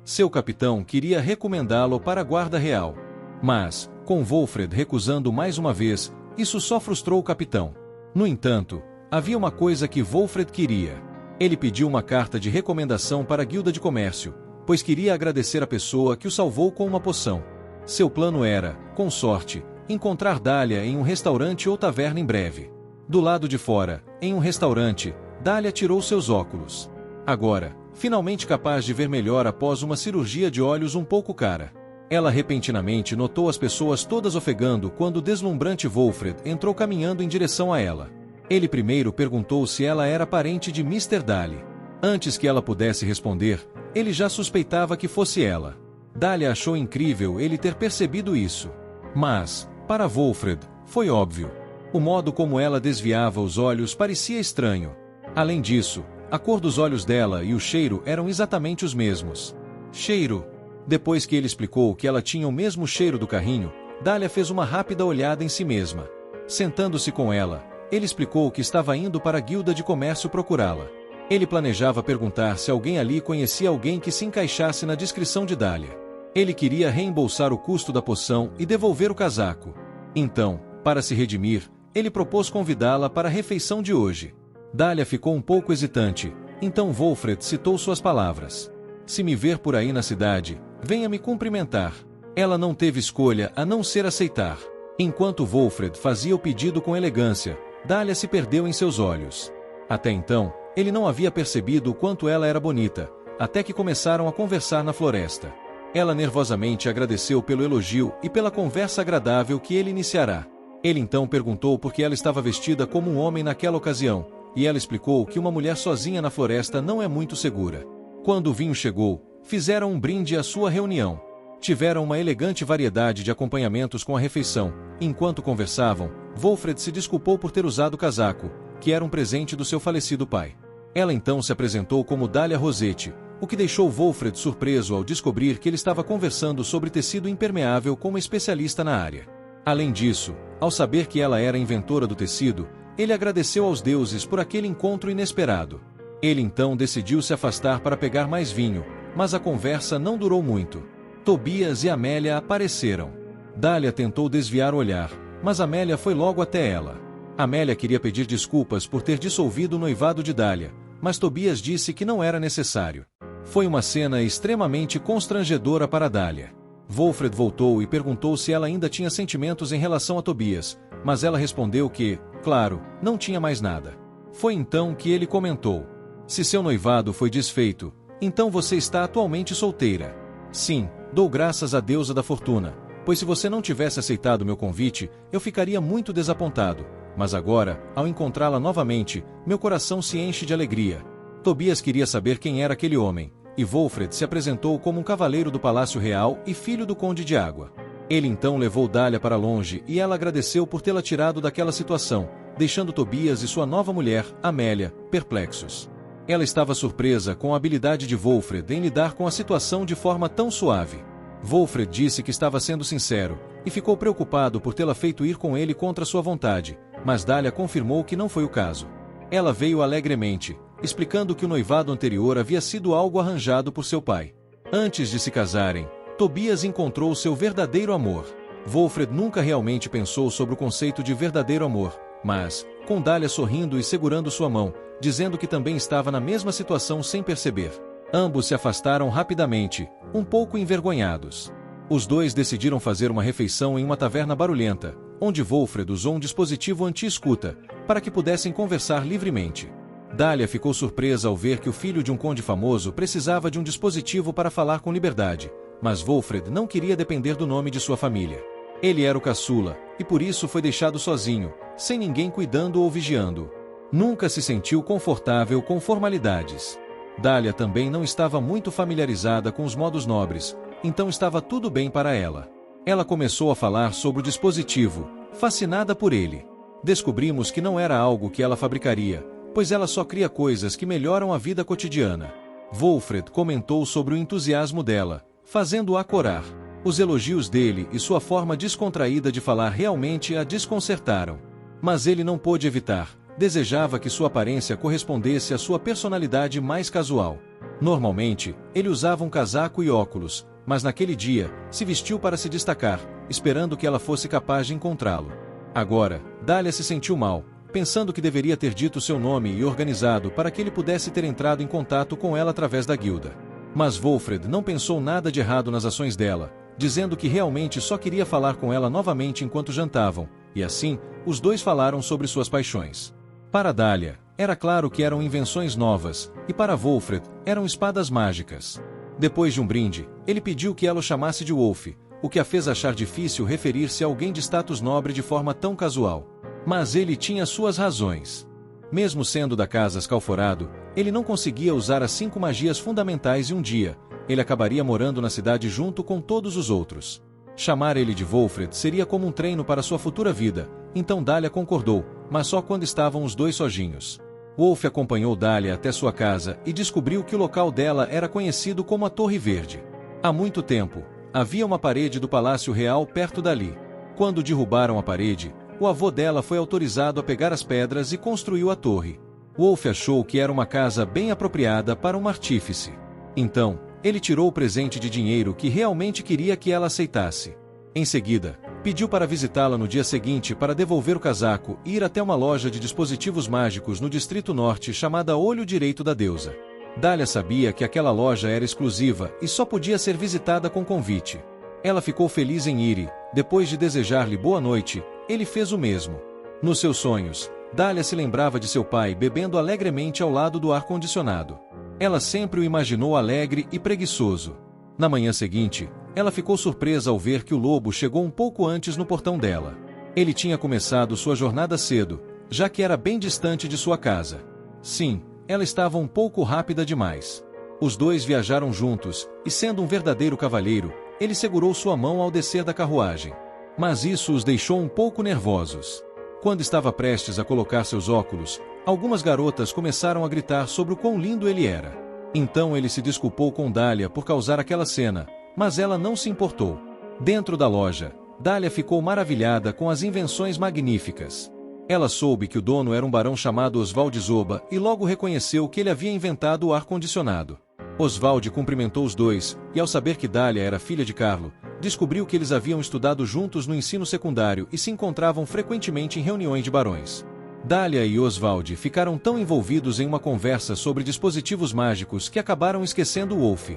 Seu capitão queria recomendá-lo para a Guarda Real. Mas, com Wolfred recusando mais uma vez, isso só frustrou o capitão. No entanto, havia uma coisa que Wolfred queria. Ele pediu uma carta de recomendação para a guilda de comércio, pois queria agradecer a pessoa que o salvou com uma poção. Seu plano era, com sorte, encontrar Dália em um restaurante ou taverna em breve. Do lado de fora, em um restaurante, Dália tirou seus óculos. Agora, finalmente capaz de ver melhor após uma cirurgia de olhos um pouco cara. Ela repentinamente notou as pessoas todas ofegando quando o deslumbrante Wolfred entrou caminhando em direção a ela. Ele primeiro perguntou se ela era parente de Mr. Daly. Antes que ela pudesse responder, ele já suspeitava que fosse ela. Dália achou incrível ele ter percebido isso. Mas, para Wolfred, foi óbvio. O modo como ela desviava os olhos parecia estranho. Além disso, a cor dos olhos dela e o cheiro eram exatamente os mesmos. Cheiro. Depois que ele explicou que ela tinha o mesmo cheiro do carrinho, Dália fez uma rápida olhada em si mesma. Sentando-se com ela, ele explicou que estava indo para a guilda de comércio procurá-la. Ele planejava perguntar se alguém ali conhecia alguém que se encaixasse na descrição de Dália. Ele queria reembolsar o custo da poção e devolver o casaco. Então, para se redimir, ele propôs convidá-la para a refeição de hoje. Dália ficou um pouco hesitante, então Wolfred citou suas palavras. Se me ver por aí na cidade, venha me cumprimentar. Ela não teve escolha a não ser aceitar. Enquanto Wolfred fazia o pedido com elegância, Dália se perdeu em seus olhos. Até então, ele não havia percebido o quanto ela era bonita, até que começaram a conversar na floresta. Ela nervosamente agradeceu pelo elogio e pela conversa agradável que ele iniciará. Ele então perguntou por que ela estava vestida como um homem naquela ocasião, e ela explicou que uma mulher sozinha na floresta não é muito segura. Quando o vinho chegou, fizeram um brinde à sua reunião. Tiveram uma elegante variedade de acompanhamentos com a refeição. Enquanto conversavam, Wolfred se desculpou por ter usado o casaco, que era um presente do seu falecido pai. Ela então se apresentou como Dália Rosette, o que deixou Wolfred surpreso ao descobrir que ele estava conversando sobre tecido impermeável com uma especialista na área. Além disso, ao saber que ela era a inventora do tecido, ele agradeceu aos deuses por aquele encontro inesperado. Ele então decidiu se afastar para pegar mais vinho, mas a conversa não durou muito. Tobias e Amélia apareceram. Dália tentou desviar o olhar, mas Amélia foi logo até ela. Amélia queria pedir desculpas por ter dissolvido o noivado de Dália, mas Tobias disse que não era necessário. Foi uma cena extremamente constrangedora para Dália. Wolfred voltou e perguntou se ela ainda tinha sentimentos em relação a Tobias, mas ela respondeu que, claro, não tinha mais nada. Foi então que ele comentou: se seu noivado foi desfeito, então você está atualmente solteira. Sim, dou graças à deusa da fortuna, pois se você não tivesse aceitado meu convite, eu ficaria muito desapontado. Mas agora, ao encontrá-la novamente, meu coração se enche de alegria. Tobias queria saber quem era aquele homem, e Wolfred se apresentou como um cavaleiro do Palácio Real e filho do Conde de Água. Ele então levou Dália para longe e ela agradeceu por tê-la tirado daquela situação, deixando Tobias e sua nova mulher, Amélia, perplexos. Ela estava surpresa com a habilidade de Wolfred em lidar com a situação de forma tão suave. Wolfred disse que estava sendo sincero, e ficou preocupado por tê-la feito ir com ele contra sua vontade, mas Dália confirmou que não foi o caso. Ela veio alegremente, explicando que o noivado anterior havia sido algo arranjado por seu pai. Antes de se casarem, Tobias encontrou seu verdadeiro amor. Wolfred nunca realmente pensou sobre o conceito de verdadeiro amor, mas, com Dália sorrindo e segurando sua mão, dizendo que também estava na mesma situação sem perceber, ambos se afastaram rapidamente, um pouco envergonhados. Os dois decidiram fazer uma refeição em uma taverna barulhenta, onde Wolfred usou um dispositivo anti-escuta, para que pudessem conversar livremente. Dália ficou surpresa ao ver que o filho de um conde famoso precisava de um dispositivo para falar com liberdade, mas Wolfred não queria depender do nome de sua família. Ele era o caçula, e por isso foi deixado sozinho, sem ninguém cuidando ou vigiando. Nunca se sentiu confortável com formalidades. Dália também não estava muito familiarizada com os modos nobres, então estava tudo bem para ela. Ela começou a falar sobre o dispositivo, fascinada por ele. Descobrimos que não era algo que ela fabricaria, pois ela só cria coisas que melhoram a vida cotidiana. Wolfred comentou sobre o entusiasmo dela, fazendo-a corar. Os elogios dele e sua forma descontraída de falar realmente a desconcertaram. Mas ele não pôde evitar. Desejava que sua aparência correspondesse à sua personalidade mais casual. Normalmente, ele usava um casaco e óculos, mas naquele dia, se vestiu para se destacar, esperando que ela fosse capaz de encontrá-lo. Agora, Dália se sentiu mal, pensando que deveria ter dito seu nome e organizado para que ele pudesse ter entrado em contato com ela através da guilda. Mas Wolfred não pensou nada de errado nas ações dela, dizendo que realmente só queria falar com ela novamente enquanto jantavam, e assim, os dois falaram sobre suas paixões. Para Dália, era claro que eram invenções novas, e para Wolfred, eram espadas mágicas. Depois de um brinde, ele pediu que ela o chamasse de Wolf, o que a fez achar difícil referir-se a alguém de status nobre de forma tão casual. Mas ele tinha suas razões. Mesmo sendo da casa Escalforado, ele não conseguia usar as 5 magias fundamentais e um dia, ele acabaria morando na cidade junto com todos os outros. Chamar ele de Wolfred seria como um treino para sua futura vida, então Dália concordou, mas só quando estavam os dois sozinhos. Wolf acompanhou Dália até sua casa e descobriu que o local dela era conhecido como a Torre Verde. Há muito tempo, havia uma parede do Palácio Real perto dali. Quando derrubaram a parede, o avô dela foi autorizado a pegar as pedras e construiu a torre. Wolf achou que era uma casa bem apropriada para um artífice. Então, ele tirou o presente de dinheiro que realmente queria que ela aceitasse. Em seguida, pediu para visitá-la no dia seguinte para devolver o casaco e ir até uma loja de dispositivos mágicos no Distrito Norte chamada Olho Direito da Deusa. Dália sabia que aquela loja era exclusiva e só podia ser visitada com convite. Ela ficou feliz em ir e, depois de desejar-lhe boa noite, ele fez o mesmo. Nos seus sonhos, Dália se lembrava de seu pai bebendo alegremente ao lado do ar-condicionado. Ela sempre o imaginou alegre e preguiçoso. Na manhã seguinte, ela ficou surpresa ao ver que o lobo chegou um pouco antes no portão dela. Ele tinha começado sua jornada cedo, já que era bem distante de sua casa. Sim, ela estava um pouco rápida demais. Os dois viajaram juntos, e sendo um verdadeiro cavalheiro, ele segurou sua mão ao descer da carruagem. Mas isso os deixou um pouco nervosos. Quando estava prestes a colocar seus óculos, algumas garotas começaram a gritar sobre o quão lindo ele era. Então ele se desculpou com Dália por causar aquela cena, mas ela não se importou. Dentro da loja, Dália ficou maravilhada com as invenções magníficas. Ela soube que o dono era um barão chamado Oswald Zoba e logo reconheceu que ele havia inventado o ar-condicionado. Oswald cumprimentou os dois, e ao saber que Dália era filha de Carlo, descobriu que eles haviam estudado juntos no ensino secundário e se encontravam frequentemente em reuniões de barões. Dália e Oswald ficaram tão envolvidos em uma conversa sobre dispositivos mágicos que acabaram esquecendo Wolf.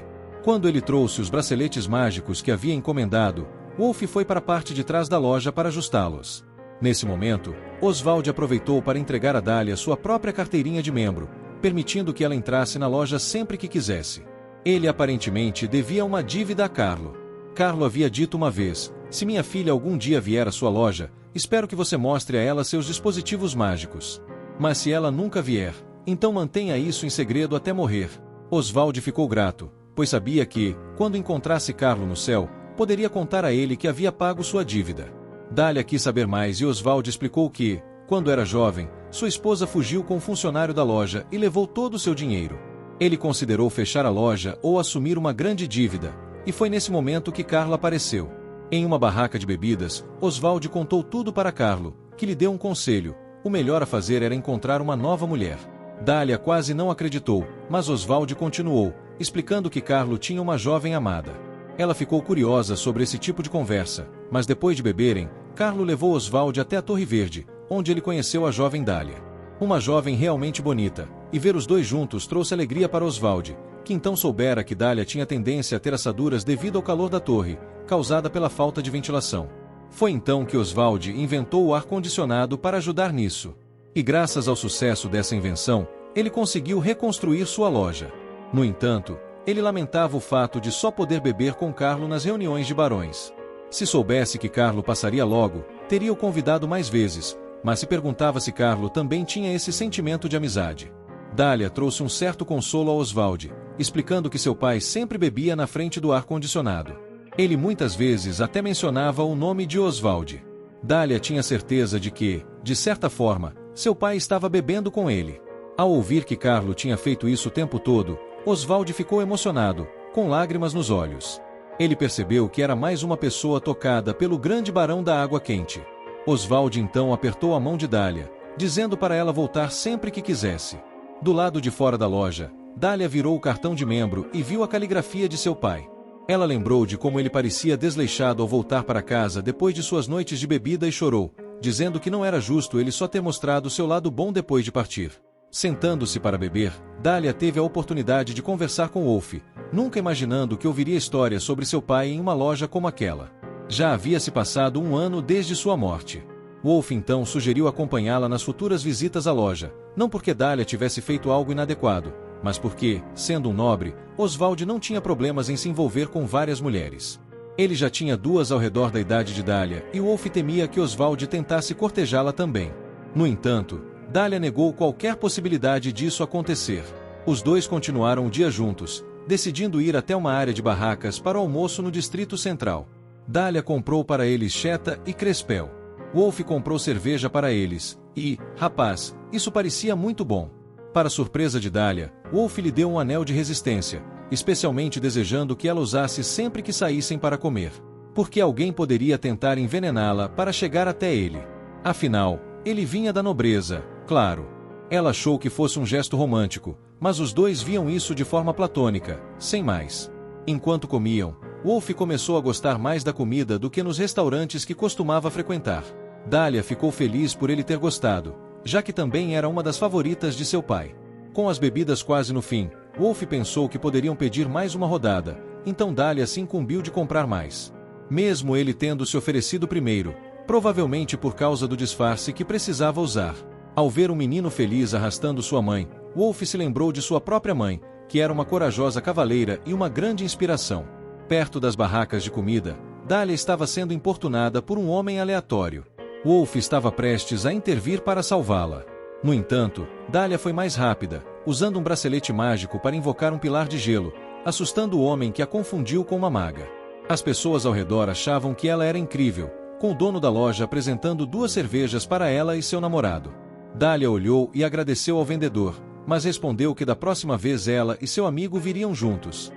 Quando ele trouxe os braceletes mágicos que havia encomendado, Wolf foi para a parte de trás da loja para ajustá-los. Nesse momento, Oswald aproveitou para entregar a Dália sua própria carteirinha de membro, permitindo que ela entrasse na loja sempre que quisesse. Ele aparentemente devia uma dívida a Carlo. Carlo havia dito uma vez: "Se minha filha algum dia vier à sua loja, espero que você mostre a ela seus dispositivos mágicos. Mas se ela nunca vier, então mantenha isso em segredo até morrer." Oswald ficou grato, pois sabia que, quando encontrasse Carlo no céu, poderia contar a ele que havia pago sua dívida. Dália quis saber mais e Oswald explicou que, quando era jovem, sua esposa fugiu com um funcionário da loja e levou todo o seu dinheiro. Ele considerou fechar a loja ou assumir uma grande dívida, e foi nesse momento que Carlo apareceu. Em uma barraca de bebidas, Oswald contou tudo para Carlo, que lhe deu um conselho: o melhor a fazer era encontrar uma nova mulher. Dália quase não acreditou, mas Oswald continuou, explicando que Carlo tinha uma jovem amada. Ela ficou curiosa sobre esse tipo de conversa, mas depois de beberem, Carlo levou Oswald até a Torre Verde, onde ele conheceu a jovem Dália. Uma jovem realmente bonita, e ver os dois juntos trouxe alegria para Oswald, que então soubera que Dália tinha tendência a ter assaduras devido ao calor da torre, causada pela falta de ventilação. Foi então que Oswald inventou o ar-condicionado para ajudar nisso. E graças ao sucesso dessa invenção, ele conseguiu reconstruir sua loja. No entanto, ele lamentava o fato de só poder beber com Carlo nas reuniões de barões. Se soubesse que Carlo passaria logo, teria o convidado mais vezes, mas se perguntava se Carlo também tinha esse sentimento de amizade. Dália trouxe um certo consolo a Oswald, explicando que seu pai sempre bebia na frente do ar-condicionado. Ele muitas vezes até mencionava o nome de Oswald. Dália tinha certeza de que, de certa forma, seu pai estava bebendo com ele. Ao ouvir que Carlo tinha feito isso o tempo todo, Oswald ficou emocionado, com lágrimas nos olhos. Ele percebeu que era mais uma pessoa tocada pelo grande barão da água quente. Oswald então apertou a mão de Dália, dizendo para ela voltar sempre que quisesse. Do lado de fora da loja, Dália virou o cartão de membro e viu a caligrafia de seu pai. Ela lembrou de como ele parecia desleixado ao voltar para casa depois de suas noites de bebida e chorou, dizendo que não era justo ele só ter mostrado seu lado bom depois de partir. Sentando-se para beber, Dália teve a oportunidade de conversar com Wolf, nunca imaginando que ouviria histórias sobre seu pai em uma loja como aquela. Já havia se passado um ano desde sua morte. Wolf então sugeriu acompanhá-la nas futuras visitas à loja, não porque Dália tivesse feito algo inadequado, mas porque, sendo um nobre, Oswald não tinha problemas em se envolver com várias mulheres. Ele já tinha duas ao redor da idade de Dália e Wolf temia que Oswald tentasse cortejá-la também. No entanto, Dália negou qualquer possibilidade disso acontecer. Os dois continuaram o dia juntos, decidindo ir até uma área de barracas para o almoço no Distrito Central. Dália comprou para eles cheta e crespel. Wolf comprou cerveja para eles, e, rapaz, isso parecia muito bom. Para surpresa de Dália, Wolf lhe deu um anel de resistência, especialmente desejando que ela usasse sempre que saíssem para comer. Porque alguém poderia tentar envenená-la para chegar até ele. Afinal, ele vinha da nobreza, claro. Ela achou que fosse um gesto romântico, mas os dois viam isso de forma platônica, sem mais. Enquanto comiam, Wolf começou a gostar mais da comida do que nos restaurantes que costumava frequentar. Dália ficou feliz por ele ter gostado, já que também era uma das favoritas de seu pai. Com as bebidas quase no fim, Wolf pensou que poderiam pedir mais uma rodada, então Dália se incumbiu de comprar mais. Mesmo ele tendo se oferecido primeiro, provavelmente por causa do disfarce que precisava usar. Ao ver um menino feliz arrastando sua mãe, Wolf se lembrou de sua própria mãe, que era uma corajosa cavaleira e uma grande inspiração. Perto das barracas de comida, Dália estava sendo importunada por um homem aleatório. Wolf estava prestes a intervir para salvá-la. No entanto, Dália foi mais rápida, usando um bracelete mágico para invocar um pilar de gelo, assustando o homem que a confundiu com uma maga. As pessoas ao redor achavam que ela era incrível, com o dono da loja apresentando 2 cervejas para ela e seu namorado. Dália olhou e agradeceu ao vendedor, mas respondeu que da próxima vez ela e seu amigo viriam juntos.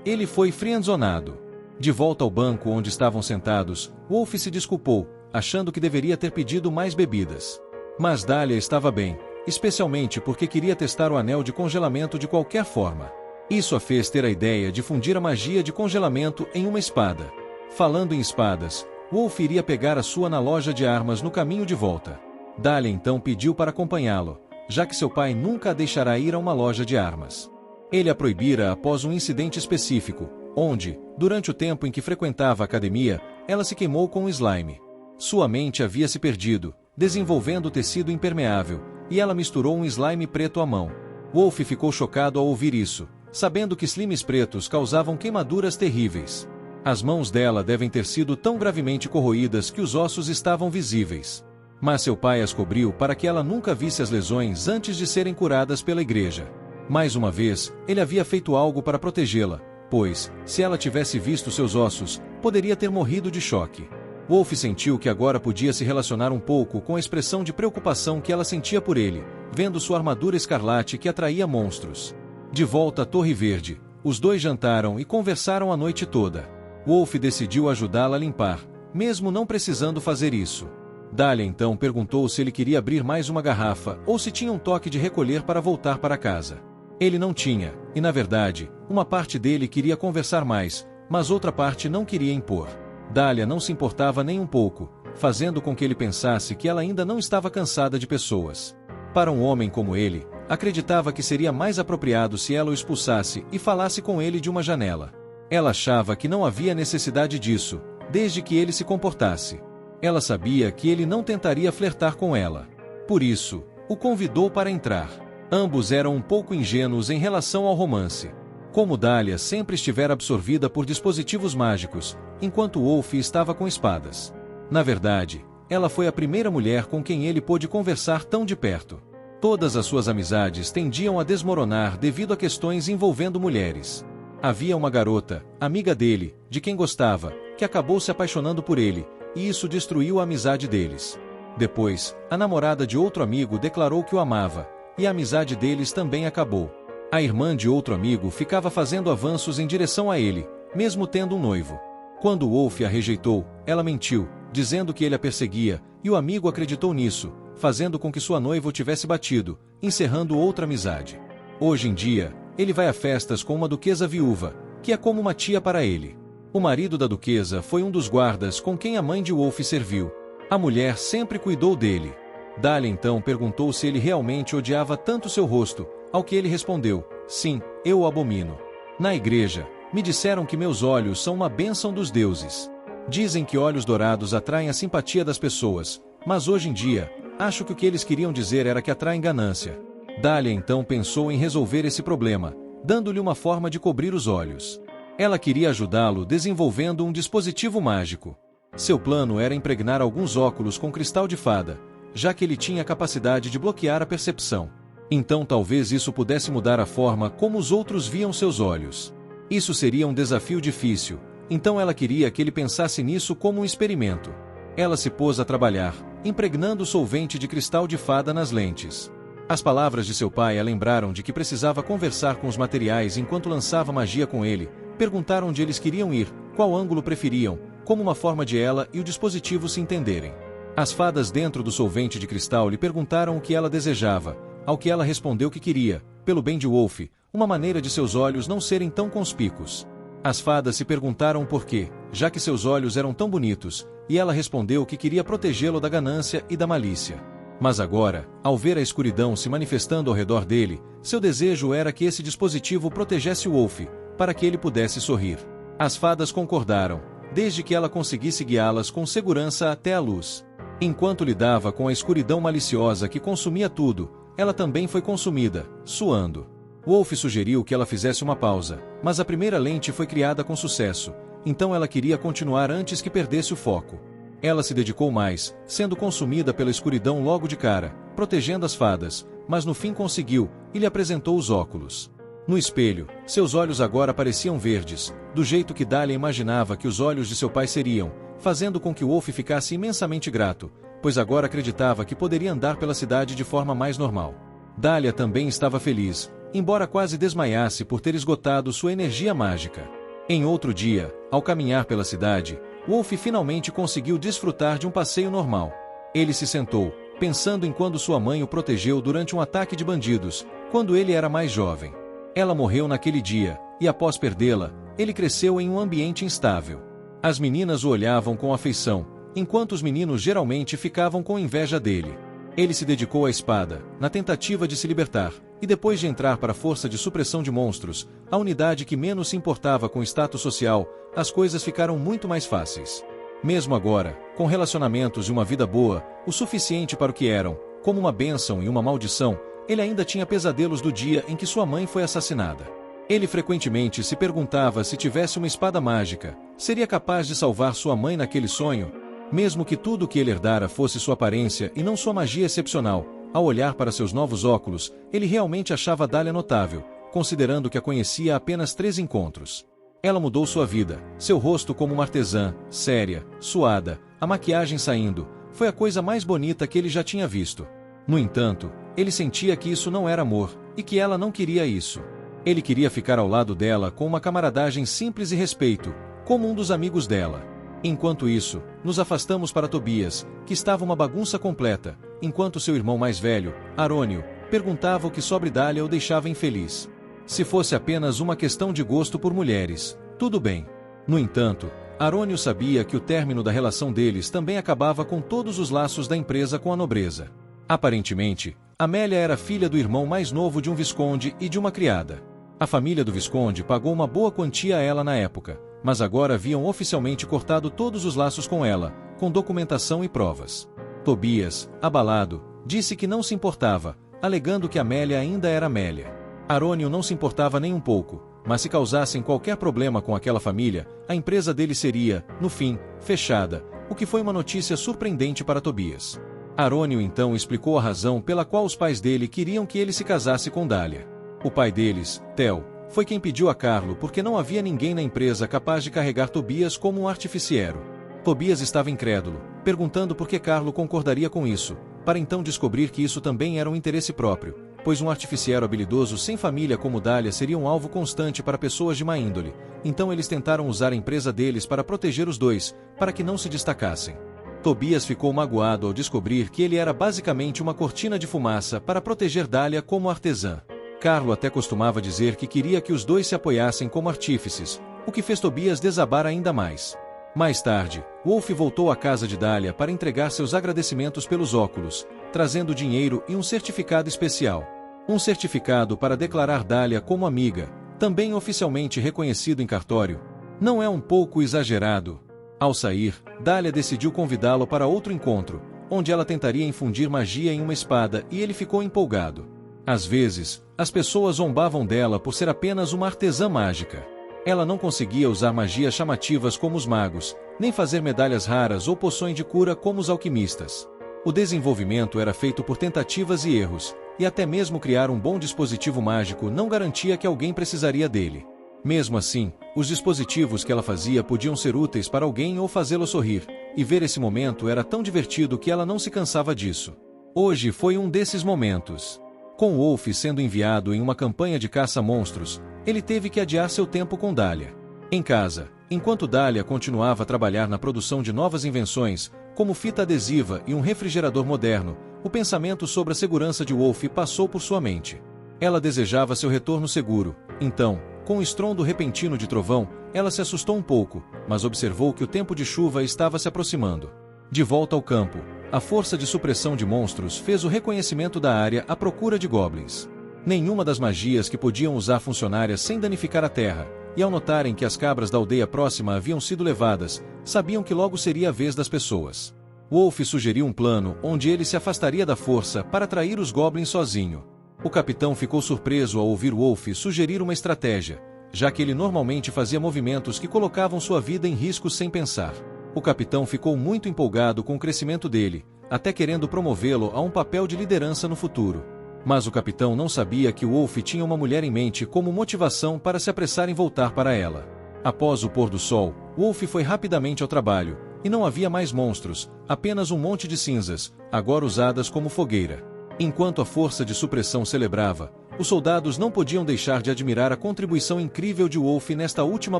Ele foi friendzonado. De volta ao banco onde estavam sentados, Wolf se desculpou, achando que deveria ter pedido mais bebidas. Mas Dália estava bem, especialmente porque queria testar o anel de congelamento de qualquer forma. Isso a fez ter a ideia de fundir a magia de congelamento em uma espada. Falando em espadas, Wolf iria pegar a sua na loja de armas no caminho de volta. Dahlia então pediu para acompanhá-lo, já que seu pai nunca a deixará ir a uma loja de armas. Ele a proibira após um incidente específico, onde, durante o tempo em que frequentava a academia, ela se queimou com um slime. Sua mente havia se perdido, desenvolvendo tecido impermeável, e ela misturou um slime preto à mão. Wolf ficou chocado ao ouvir isso, sabendo que slimes pretos causavam queimaduras terríveis. As mãos dela devem ter sido tão gravemente corroídas que os ossos estavam visíveis. Mas seu pai as cobriu para que ela nunca visse as lesões antes de serem curadas pela igreja. Mais uma vez, ele havia feito algo para protegê-la, pois, se ela tivesse visto seus ossos, poderia ter morrido de choque. Wolf sentiu que agora podia se relacionar um pouco com a expressão de preocupação que ela sentia por ele, vendo sua armadura escarlate que atraía monstros. De volta à Torre Verde, os dois jantaram e conversaram a noite toda. Wolf decidiu ajudá-la a limpar, mesmo não precisando fazer isso. Dahlia então perguntou se ele queria abrir mais uma garrafa ou se tinha um toque de recolher para voltar para casa. Ele não tinha, e na verdade, uma parte dele queria conversar mais, mas outra parte não queria impor. Dahlia não se importava nem um pouco, fazendo com que ele pensasse que ela ainda não estava cansada de pessoas. Para um homem como ele, acreditava que seria mais apropriado se ela o expulsasse e falasse com ele de uma janela. Ela achava que não havia necessidade disso, desde que ele se comportasse. Ela sabia que ele não tentaria flertar com ela. Por isso, o convidou para entrar. Ambos eram um pouco ingênuos em relação ao romance. Como Dahlia sempre estivera absorvida por dispositivos mágicos, enquanto Wolf estava com espadas. Na verdade, ela foi a primeira mulher com quem ele pôde conversar tão de perto. Todas as suas amizades tendiam a desmoronar devido a questões envolvendo mulheres. Havia uma garota, amiga dele, de quem gostava, que acabou se apaixonando por ele, e isso destruiu a amizade deles. Depois, a namorada de outro amigo declarou que o amava, e a amizade deles também acabou. A irmã de outro amigo ficava fazendo avanços em direção a ele, mesmo tendo um noivo. Quando Wolf a rejeitou, ela mentiu, dizendo que ele a perseguia, e o amigo acreditou nisso, fazendo com que sua noiva o tivesse batido, encerrando outra amizade. Hoje em dia, ele vai a festas com uma duquesa viúva, que é como uma tia para ele. O marido da duquesa foi um dos guardas com quem a mãe de Wolf serviu. A mulher sempre cuidou dele. Dahlia então perguntou se ele realmente odiava tanto seu rosto, ao que ele respondeu: sim, eu o abomino. Na igreja, me disseram que meus olhos são uma bênção dos deuses. Dizem que olhos dourados atraem a simpatia das pessoas, mas hoje em dia, acho que o que eles queriam dizer era que atraem ganância. Dahlia então pensou em resolver esse problema, dando-lhe uma forma de cobrir os olhos. Ela queria ajudá-lo desenvolvendo um dispositivo mágico. Seu plano era impregnar alguns óculos com cristal de fada, já que ele tinha a capacidade de bloquear a percepção. Então talvez isso pudesse mudar a forma como os outros viam seus olhos. Isso seria um desafio difícil, então ela queria que ele pensasse nisso como um experimento. Ela se pôs a trabalhar, impregnando o solvente de cristal de fada nas lentes. As palavras de seu pai a lembraram de que precisava conversar com os materiais enquanto lançava magia com ele. Perguntaram onde eles queriam ir, qual ângulo preferiam, como uma forma de ela e o dispositivo se entenderem. As fadas dentro do solvente de cristal lhe perguntaram o que ela desejava, ao que ela respondeu que queria, pelo bem de Wolf, uma maneira de seus olhos não serem tão conspícuos. As fadas se perguntaram por quê, já que seus olhos eram tão bonitos, e ela respondeu que queria protegê-lo da ganância e da malícia. Mas agora, ao ver a escuridão se manifestando ao redor dele, seu desejo era que esse dispositivo protegesse Wolf, para que ele pudesse sorrir. As fadas concordaram, desde que ela conseguisse guiá-las com segurança até a luz. Enquanto lidava com a escuridão maliciosa que consumia tudo, ela também foi consumida, suando. Wolf sugeriu que ela fizesse uma pausa, mas a primeira lente foi criada com sucesso, então ela queria continuar antes que perdesse o foco. Ela se dedicou mais, sendo consumida pela escuridão logo de cara, protegendo as fadas, mas no fim conseguiu, e lhe apresentou os óculos. No espelho, seus olhos agora pareciam verdes, do jeito que Dahlia imaginava que os olhos de seu pai seriam, fazendo com que Wolf ficasse imensamente grato, pois agora acreditava que poderia andar pela cidade de forma mais normal. Dahlia também estava feliz, embora quase desmaiasse por ter esgotado sua energia mágica. Em outro dia, ao caminhar pela cidade, Wolf finalmente conseguiu desfrutar de um passeio normal. Ele se sentou, pensando em quando sua mãe o protegeu durante um ataque de bandidos, quando ele era mais jovem. Ela morreu naquele dia, e após perdê-la, ele cresceu em um ambiente instável. As meninas o olhavam com afeição, enquanto os meninos geralmente ficavam com inveja dele. Ele se dedicou à espada, na tentativa de se libertar, e depois de entrar para a Força de Supressão de Monstros, a unidade que menos se importava com o status social, as coisas ficaram muito mais fáceis. Mesmo agora, com relacionamentos e uma vida boa, o suficiente para o que eram, como uma bênção e uma maldição, ele ainda tinha pesadelos do dia em que sua mãe foi assassinada. Ele frequentemente se perguntava se tivesse uma espada mágica, seria capaz de salvar sua mãe naquele sonho? Mesmo que tudo o que ele herdara fosse sua aparência e não sua magia excepcional, ao olhar para seus novos óculos, ele realmente achava Dahlia notável, considerando que a conhecia há apenas 3 encontros. Ela mudou sua vida, seu rosto como uma artesã, séria, suada, a maquiagem saindo, foi a coisa mais bonita que ele já tinha visto. No entanto, ele sentia que isso não era amor, e que ela não queria isso. Ele queria ficar ao lado dela com uma camaradagem simples e respeito, como um dos amigos dela. Enquanto isso, nos afastamos para Tobias, que estava uma bagunça completa, enquanto seu irmão mais velho, Arônio, perguntava o que sobre Dahlia o deixava infeliz. Se fosse apenas uma questão de gosto por mulheres, tudo bem. No entanto, Arônio sabia que o término da relação deles também acabava com todos os laços da empresa com a nobreza. Aparentemente, Amélia era filha do irmão mais novo de um visconde e de uma criada. A família do visconde pagou uma boa quantia a ela na época, mas agora haviam oficialmente cortado todos os laços com ela, com documentação e provas. Tobias, abalado, disse que não se importava, alegando que Amélia ainda era Amélia. Arônio não se importava nem um pouco, mas se causassem qualquer problema com aquela família, a empresa dele seria, no fim, fechada, o que foi uma notícia surpreendente para Tobias. Arônio então explicou a razão pela qual os pais dele queriam que ele se casasse com Dahlia. O pai deles, Theo, foi quem pediu a Carlo porque não havia ninguém na empresa capaz de carregar Tobias como um artificiero. Tobias estava incrédulo, perguntando por que Carlo concordaria com isso, para então descobrir que isso também era um interesse próprio, pois um artificiero habilidoso sem família como Dahlia seria um alvo constante para pessoas de má índole, então eles tentaram usar a empresa deles para proteger os dois, para que não se destacassem. Tobias ficou magoado ao descobrir que ele era basicamente uma cortina de fumaça para proteger Dahlia como artesã. Carlo até costumava dizer que queria que os dois se apoiassem como artífices, o que fez Tobias desabar ainda mais. Mais tarde, Wolf voltou à casa de Dahlia para entregar seus agradecimentos pelos óculos, trazendo dinheiro e um certificado especial. Um certificado para declarar Dahlia como amiga, também oficialmente reconhecido em cartório. Não é um pouco exagerado? Ao sair, Dahlia decidiu convidá-lo para outro encontro, onde ela tentaria infundir magia em uma espada e ele ficou empolgado. Às vezes, as pessoas zombavam dela por ser apenas uma artesã mágica. Ela não conseguia usar magias chamativas como os magos, nem fazer medalhas raras ou poções de cura como os alquimistas. O desenvolvimento era feito por tentativas e erros, e até mesmo criar um bom dispositivo mágico não garantia que alguém precisaria dele. Mesmo assim, os dispositivos que ela fazia podiam ser úteis para alguém ou fazê-lo sorrir, e ver esse momento era tão divertido que ela não se cansava disso. Hoje foi um desses momentos. Com Wolf sendo enviado em uma campanha de caça a monstros, ele teve que adiar seu tempo com Dahlia. Em casa, enquanto Dahlia continuava a trabalhar na produção de novas invenções, como fita adesiva e um refrigerador moderno, o pensamento sobre a segurança de Wolf passou por sua mente. Ela desejava seu retorno seguro, então, com o estrondo repentino de trovão, ela se assustou um pouco, mas observou que o tempo de chuva estava se aproximando. De volta ao campo, a Força de Supressão de Monstros fez o reconhecimento da área à procura de goblins. Nenhuma das magias que podiam usar funcionárias sem danificar a terra, e ao notarem que as cabras da aldeia próxima haviam sido levadas, sabiam que logo seria a vez das pessoas. Wolf sugeriu um plano onde ele se afastaria da força para atrair os goblins sozinho. O capitão ficou surpreso ao ouvir Wolf sugerir uma estratégia, já que ele normalmente fazia movimentos que colocavam sua vida em risco sem pensar. O capitão ficou muito empolgado com o crescimento dele, até querendo promovê-lo a um papel de liderança no futuro. Mas o capitão não sabia que Wolf tinha uma mulher em mente como motivação para se apressar em voltar para ela. Após o pôr do sol, Wolf foi rapidamente ao trabalho, e não havia mais monstros, apenas um monte de cinzas, agora usadas como fogueira. Enquanto a força de supressão celebrava, os soldados não podiam deixar de admirar a contribuição incrível de Wolf nesta última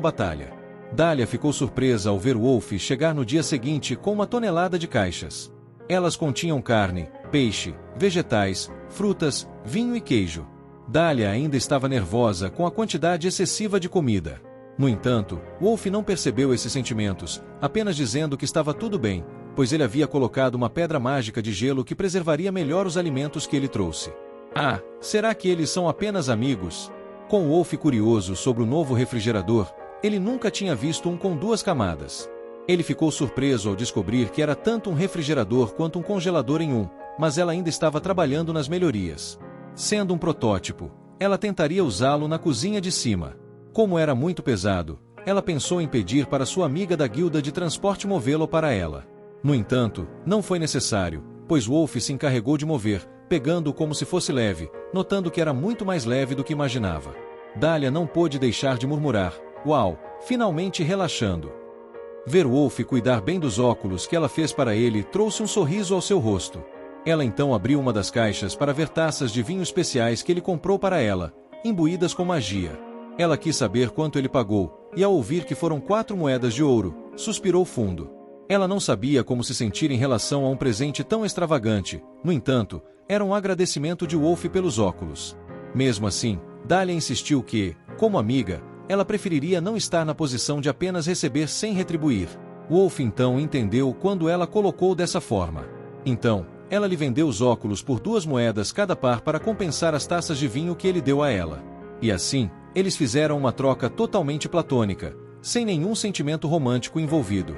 batalha. Dahlia ficou surpresa ao ver Wolf chegar no dia seguinte com uma tonelada de caixas. Elas continham carne, peixe, vegetais, frutas, vinho e queijo. Dahlia ainda estava nervosa com a quantidade excessiva de comida. No entanto, Wolf não percebeu esses sentimentos, apenas dizendo que estava tudo bem, pois ele havia colocado uma pedra mágica de gelo que preservaria melhor os alimentos que ele trouxe. Ah, será que eles são apenas amigos? Com Wolf curioso sobre o novo refrigerador, ele nunca tinha visto um com 2 camadas. Ele ficou surpreso ao descobrir que era tanto um refrigerador quanto um congelador em um, mas ela ainda estava trabalhando nas melhorias. Sendo um protótipo, ela tentaria usá-lo na cozinha de cima. Como era muito pesado, ela pensou em pedir para sua amiga da guilda de transporte movê-lo para ela. No entanto, não foi necessário, pois Wolf se encarregou de mover, pegando-o como se fosse leve, notando que era muito mais leve do que imaginava. Dahlia não pôde deixar de murmurar, uau, finalmente relaxando. Ver Wolf cuidar bem dos óculos que ela fez para ele trouxe um sorriso ao seu rosto. Ela então abriu uma das caixas para ver taças de vinho especiais que ele comprou para ela, imbuídas com magia. Ela quis saber quanto ele pagou, e ao ouvir que foram 4 moedas de ouro, suspirou fundo. Ela não sabia como se sentir em relação a um presente tão extravagante, no entanto, era um agradecimento de Wolf pelos óculos. Mesmo assim, Dahlia insistiu que, como amiga, ela preferiria não estar na posição de apenas receber sem retribuir. Wolf então entendeu quando ela colocou dessa forma. Então, ela lhe vendeu os óculos por 2 moedas cada par para compensar as taças de vinho que ele deu a ela. E assim, eles fizeram uma troca totalmente platônica, sem nenhum sentimento romântico envolvido.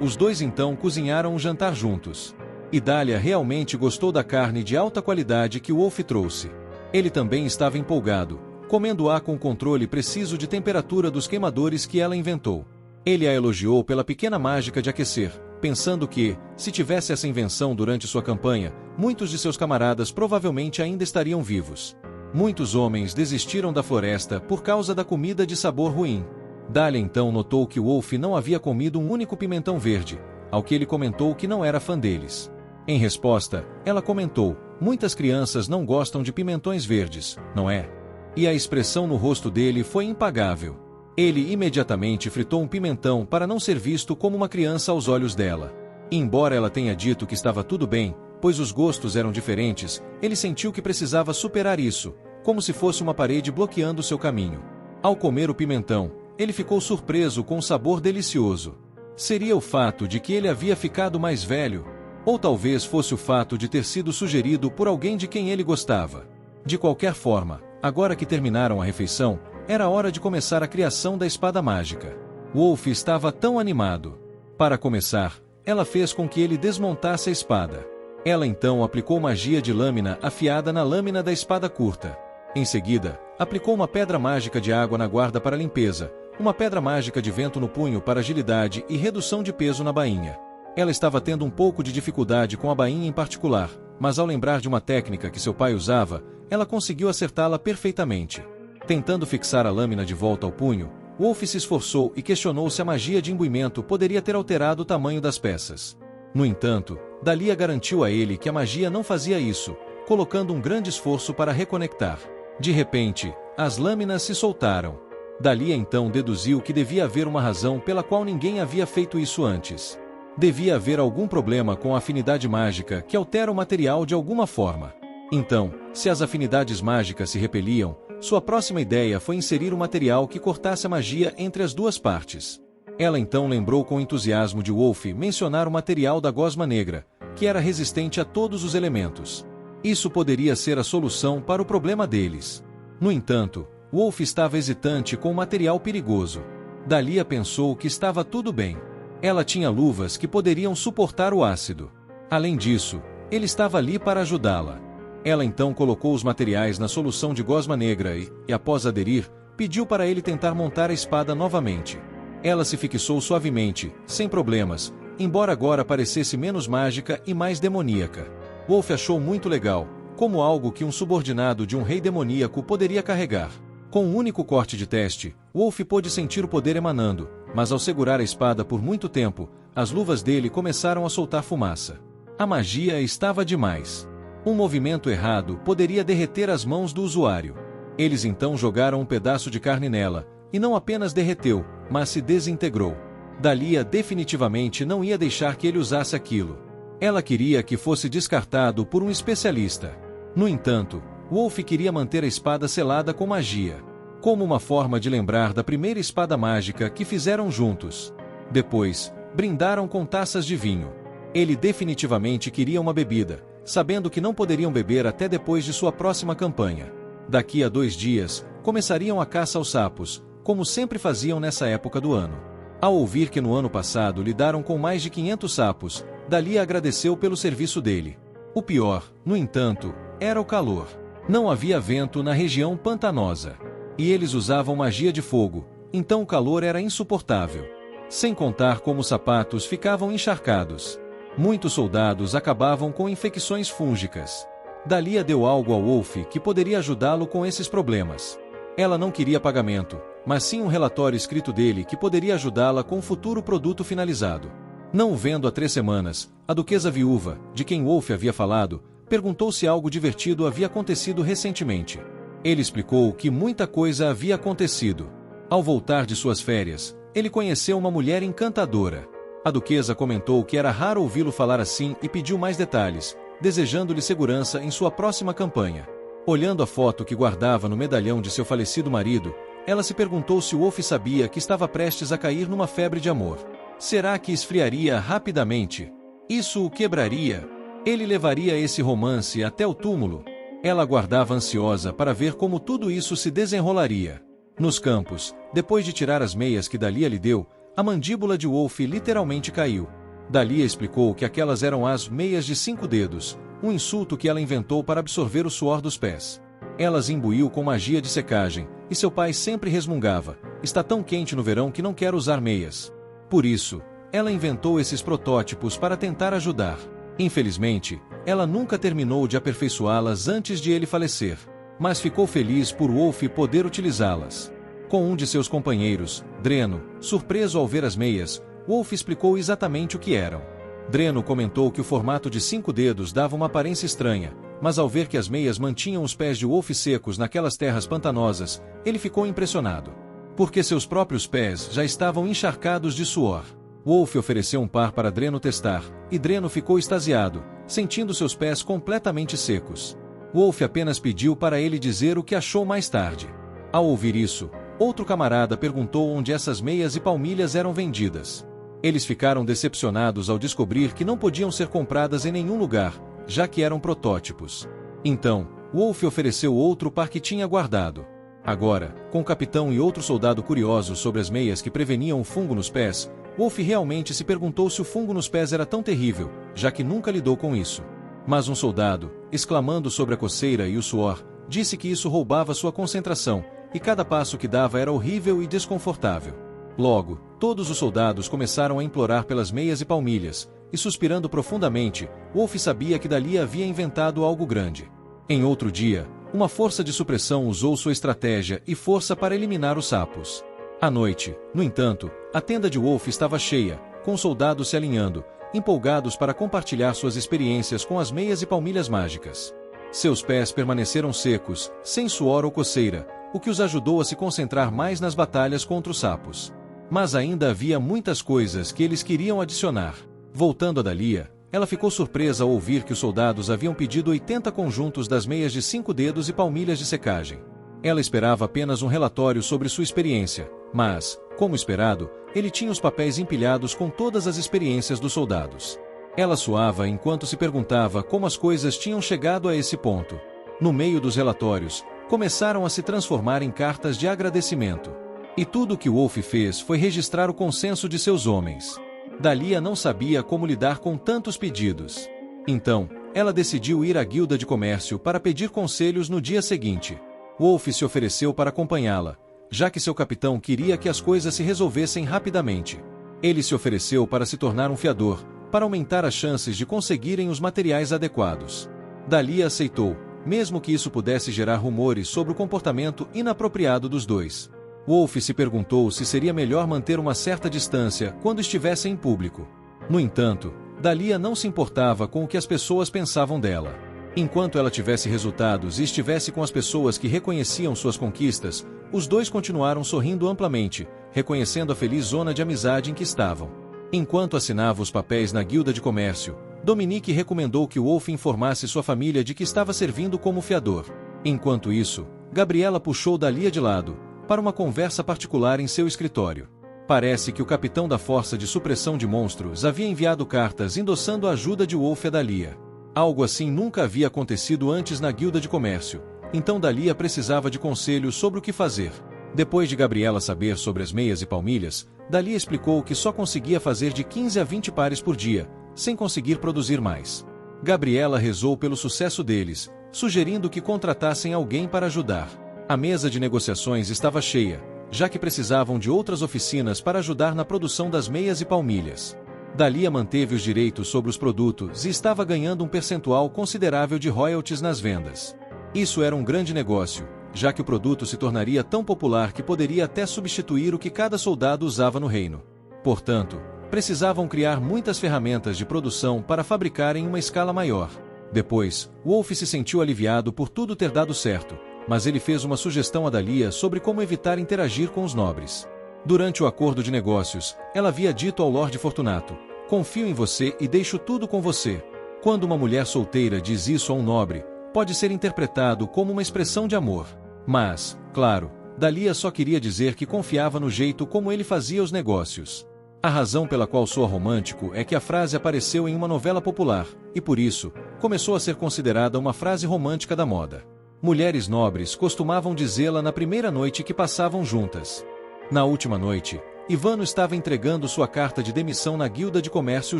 Os dois então cozinharam um jantar juntos. E Dahlia realmente gostou da carne de alta qualidade que Wolf trouxe. Ele também estava empolgado, comendo-a com o controle preciso de temperatura dos queimadores que ela inventou. Ele a elogiou pela pequena mágica de aquecer, pensando que, se tivesse essa invenção durante sua campanha, muitos de seus camaradas provavelmente ainda estariam vivos. Muitos homens desistiram da floresta por causa da comida de sabor ruim. Dahlia então notou que Wolf não havia comido um único pimentão verde, ao que ele comentou que não era fã deles. Em resposta, ela comentou, muitas crianças não gostam de pimentões verdes, não é? E a expressão no rosto dele foi impagável. Ele imediatamente fritou um pimentão para não ser visto como uma criança aos olhos dela. E embora ela tenha dito que estava tudo bem, pois os gostos eram diferentes, ele sentiu que precisava superar isso, como se fosse uma parede bloqueando seu caminho. Ao comer o pimentão, ele ficou surpreso com o sabor delicioso. Seria o fato de que ele havia ficado mais velho? Ou talvez fosse o fato de ter sido sugerido por alguém de quem ele gostava. De qualquer forma, agora que terminaram a refeição, era hora de começar a criação da espada mágica. Wolf estava tão animado. Para começar, ela fez com que ele desmontasse a espada. Ela então aplicou magia de lâmina afiada na lâmina da espada curta. Em seguida, aplicou uma pedra mágica de água na guarda para limpeza, uma pedra mágica de vento no punho para agilidade e redução de peso na bainha. Ela estava tendo um pouco de dificuldade com a bainha em particular, mas ao lembrar de uma técnica que seu pai usava, ela conseguiu acertá-la perfeitamente. Tentando fixar a lâmina de volta ao punho, Wolf se esforçou e questionou se a magia de imbuimento poderia ter alterado o tamanho das peças. No entanto, Dahlia garantiu a ele que a magia não fazia isso, colocando um grande esforço para reconectar. De repente, as lâminas se soltaram. Dahlia então deduziu que devia haver uma razão pela qual ninguém havia feito isso antes. Devia haver algum problema com a afinidade mágica que altera o material de alguma forma. Então, se as afinidades mágicas se repeliam, sua próxima ideia foi inserir um material que cortasse a magia entre as duas partes. Ela então lembrou com entusiasmo de Wolf mencionar o material da gosma negra, que era resistente a todos os elementos. Isso poderia ser a solução para o problema deles. No entanto, Wolf estava hesitante com o material perigoso. Dahlia pensou que estava tudo bem. Ela tinha luvas que poderiam suportar o ácido. Além disso, ele estava ali para ajudá-la. Ela então colocou os materiais na solução de gosma negra e, após aderir, pediu para ele tentar montar a espada novamente. Ela se fixou suavemente, sem problemas, embora agora parecesse menos mágica e mais demoníaca. Wolf achou muito legal, como algo que um subordinado de um rei demoníaco poderia carregar. Com um único corte de teste, Wolf pôde sentir o poder emanando, mas ao segurar a espada por muito tempo, as luvas dele começaram a soltar fumaça. A magia estava demais. Um movimento errado poderia derreter as mãos do usuário. Eles então jogaram um pedaço de carne nela, e não apenas derreteu, mas se desintegrou. Dahlia definitivamente não ia deixar que ele usasse aquilo. Ela queria que fosse descartado por um especialista. No entanto, Wolf queria manter a espada selada com magia, como uma forma de lembrar da primeira espada mágica que fizeram juntos. Depois, brindaram com taças de vinho. Ele definitivamente queria uma bebida, sabendo que não poderiam beber até depois de sua próxima campanha. Daqui a 2 dias, começariam a caça aos sapos, como sempre faziam nessa época do ano. Ao ouvir que no ano passado lidaram com mais de 500 sapos, Dalia agradeceu pelo serviço dele. O pior, no entanto, era o calor. Não havia vento na região pantanosa. E eles usavam magia de fogo, então o calor era insuportável. Sem contar como os sapatos ficavam encharcados. Muitos soldados acabavam com infecções fúngicas. Dalia deu algo ao Wolf que poderia ajudá-lo com esses problemas. Ela não queria pagamento, mas sim um relatório escrito dele que poderia ajudá-la com o futuro produto finalizado. Não o vendo há 3 semanas, a duquesa viúva, de quem Wolf havia falado, perguntou se algo divertido havia acontecido recentemente. Ele explicou que muita coisa havia acontecido. Ao voltar de suas férias, ele conheceu uma mulher encantadora. A duquesa comentou que era raro ouvi-lo falar assim e pediu mais detalhes, desejando-lhe segurança em sua próxima campanha. Olhando a foto que guardava no medalhão de seu falecido marido, ela se perguntou se Wolf sabia que estava prestes a cair numa febre de amor. Será que esfriaria rapidamente? Isso o quebraria? Ele levaria esse romance até o túmulo? Ela aguardava ansiosa para ver como tudo isso se desenrolaria. Nos campos, depois de tirar as meias que Dalia lhe deu, a mandíbula de Wolf literalmente caiu. Dalia explicou que aquelas eram as meias de 5 dedos, um insulto que ela inventou para absorver o suor dos pés. Elas imbuiu com magia de secagem, e seu pai sempre resmungava: está tão quente no verão que não quero usar meias. Por isso, ela inventou esses protótipos para tentar ajudar. Infelizmente, ela nunca terminou de aperfeiçoá-las antes de ele falecer, mas ficou feliz por Wolf poder utilizá-las. Com um de seus companheiros, Dreno, surpreso ao ver as meias, Wolf explicou exatamente o que eram. Dreno comentou que o formato de 5 dedos dava uma aparência estranha, mas ao ver que as meias mantinham os pés de Wolf secos naquelas terras pantanosas, ele ficou impressionado. Porque seus próprios pés já estavam encharcados de suor. Wolf ofereceu um par para Dreno testar, e Dreno ficou extasiado, sentindo seus pés completamente secos. Wolf apenas pediu para ele dizer o que achou mais tarde. Ao ouvir isso, outro camarada perguntou onde essas meias e palmilhas eram vendidas. Eles ficaram decepcionados ao descobrir que não podiam ser compradas em nenhum lugar, já que eram protótipos. Então, Wolf ofereceu outro par que tinha guardado. Agora, com o capitão e outro soldado curiosos sobre as meias que preveniam o fungo nos pés, Wolf realmente se perguntou se o fungo nos pés era tão terrível, já que nunca lidou com isso. Mas um soldado, exclamando sobre a coceira e o suor, disse que isso roubava sua concentração, e cada passo que dava era horrível e desconfortável. Logo, todos os soldados começaram a implorar pelas meias e palmilhas, e suspirando profundamente, Wolf sabia que Dalia havia inventado algo grande. Em outro dia, uma força de supressão usou sua estratégia e força para eliminar os sapos. À noite, no entanto, a tenda de Wolf estava cheia, com soldados se alinhando, empolgados para compartilhar suas experiências com as meias e palmilhas mágicas. Seus pés permaneceram secos, sem suor ou coceira, o que os ajudou a se concentrar mais nas batalhas contra os sapos. Mas ainda havia muitas coisas que eles queriam adicionar. Voltando a Dalia, ela ficou surpresa ao ouvir que os soldados haviam pedido 80 conjuntos das meias de 5 dedos e palmilhas de secagem. Ela esperava apenas um relatório sobre sua experiência, mas, como esperado, ele tinha os papéis empilhados com todas as experiências dos soldados. Ela suava enquanto se perguntava como as coisas tinham chegado a esse ponto. No meio dos relatórios, começaram a se transformar em cartas de agradecimento. E tudo o que Wolf fez foi registrar o consenso de seus homens. Dalia não sabia como lidar com tantos pedidos. Então, ela decidiu ir à guilda de comércio para pedir conselhos no dia seguinte. Wolf se ofereceu para acompanhá-la, já que seu capitão queria que as coisas se resolvessem rapidamente. Ele se ofereceu para se tornar um fiador, para aumentar as chances de conseguirem os materiais adequados. Dalia aceitou, mesmo que isso pudesse gerar rumores sobre o comportamento inapropriado dos dois. Wolf se perguntou se seria melhor manter uma certa distância quando estivessem em público. No entanto, Dalia não se importava com o que as pessoas pensavam dela. Enquanto ela tivesse resultados e estivesse com as pessoas que reconheciam suas conquistas, os dois continuaram sorrindo amplamente, reconhecendo a feliz zona de amizade em que estavam. Enquanto assinava os papéis na guilda de comércio, Dominique recomendou que Wolf informasse sua família de que estava servindo como fiador. Enquanto isso, Gabriela puxou Dalia de lado, para uma conversa particular em seu escritório. Parece que o capitão da Força de Supressão de Monstros havia enviado cartas endossando a ajuda de Wolf a Dalia. Algo assim nunca havia acontecido antes na Guilda de Comércio, então Dalia precisava de conselhos sobre o que fazer. Depois de Gabriela saber sobre as meias e palmilhas, Dalia explicou que só conseguia fazer de 15 a 20 pares por dia, sem conseguir produzir mais. Gabriela rezou pelo sucesso deles, sugerindo que contratassem alguém para ajudar. A mesa de negociações estava cheia, já que precisavam de outras oficinas para ajudar na produção das meias e palmilhas. Dalia manteve os direitos sobre os produtos e estava ganhando um percentual considerável de royalties nas vendas. Isso era um grande negócio, já que o produto se tornaria tão popular que poderia até substituir o que cada soldado usava no reino. Portanto, precisavam criar muitas ferramentas de produção para fabricar em uma escala maior. Depois, Wolf se sentiu aliviado por tudo ter dado certo, mas ele fez uma sugestão a Dalia sobre como evitar interagir com os nobres. Durante o acordo de negócios, ela havia dito ao Lorde Fortunato: "Confio em você e deixo tudo com você." Quando uma mulher solteira diz isso a um nobre, pode ser interpretado como uma expressão de amor. Mas, claro, Dalia só queria dizer que confiava no jeito como ele fazia os negócios. A razão pela qual soa romântico é que a frase apareceu em uma novela popular, e por isso, começou a ser considerada uma frase romântica da moda. Mulheres nobres costumavam dizê-la na primeira noite que passavam juntas. Na última noite, Ivano estava entregando sua carta de demissão na Guilda de Comércio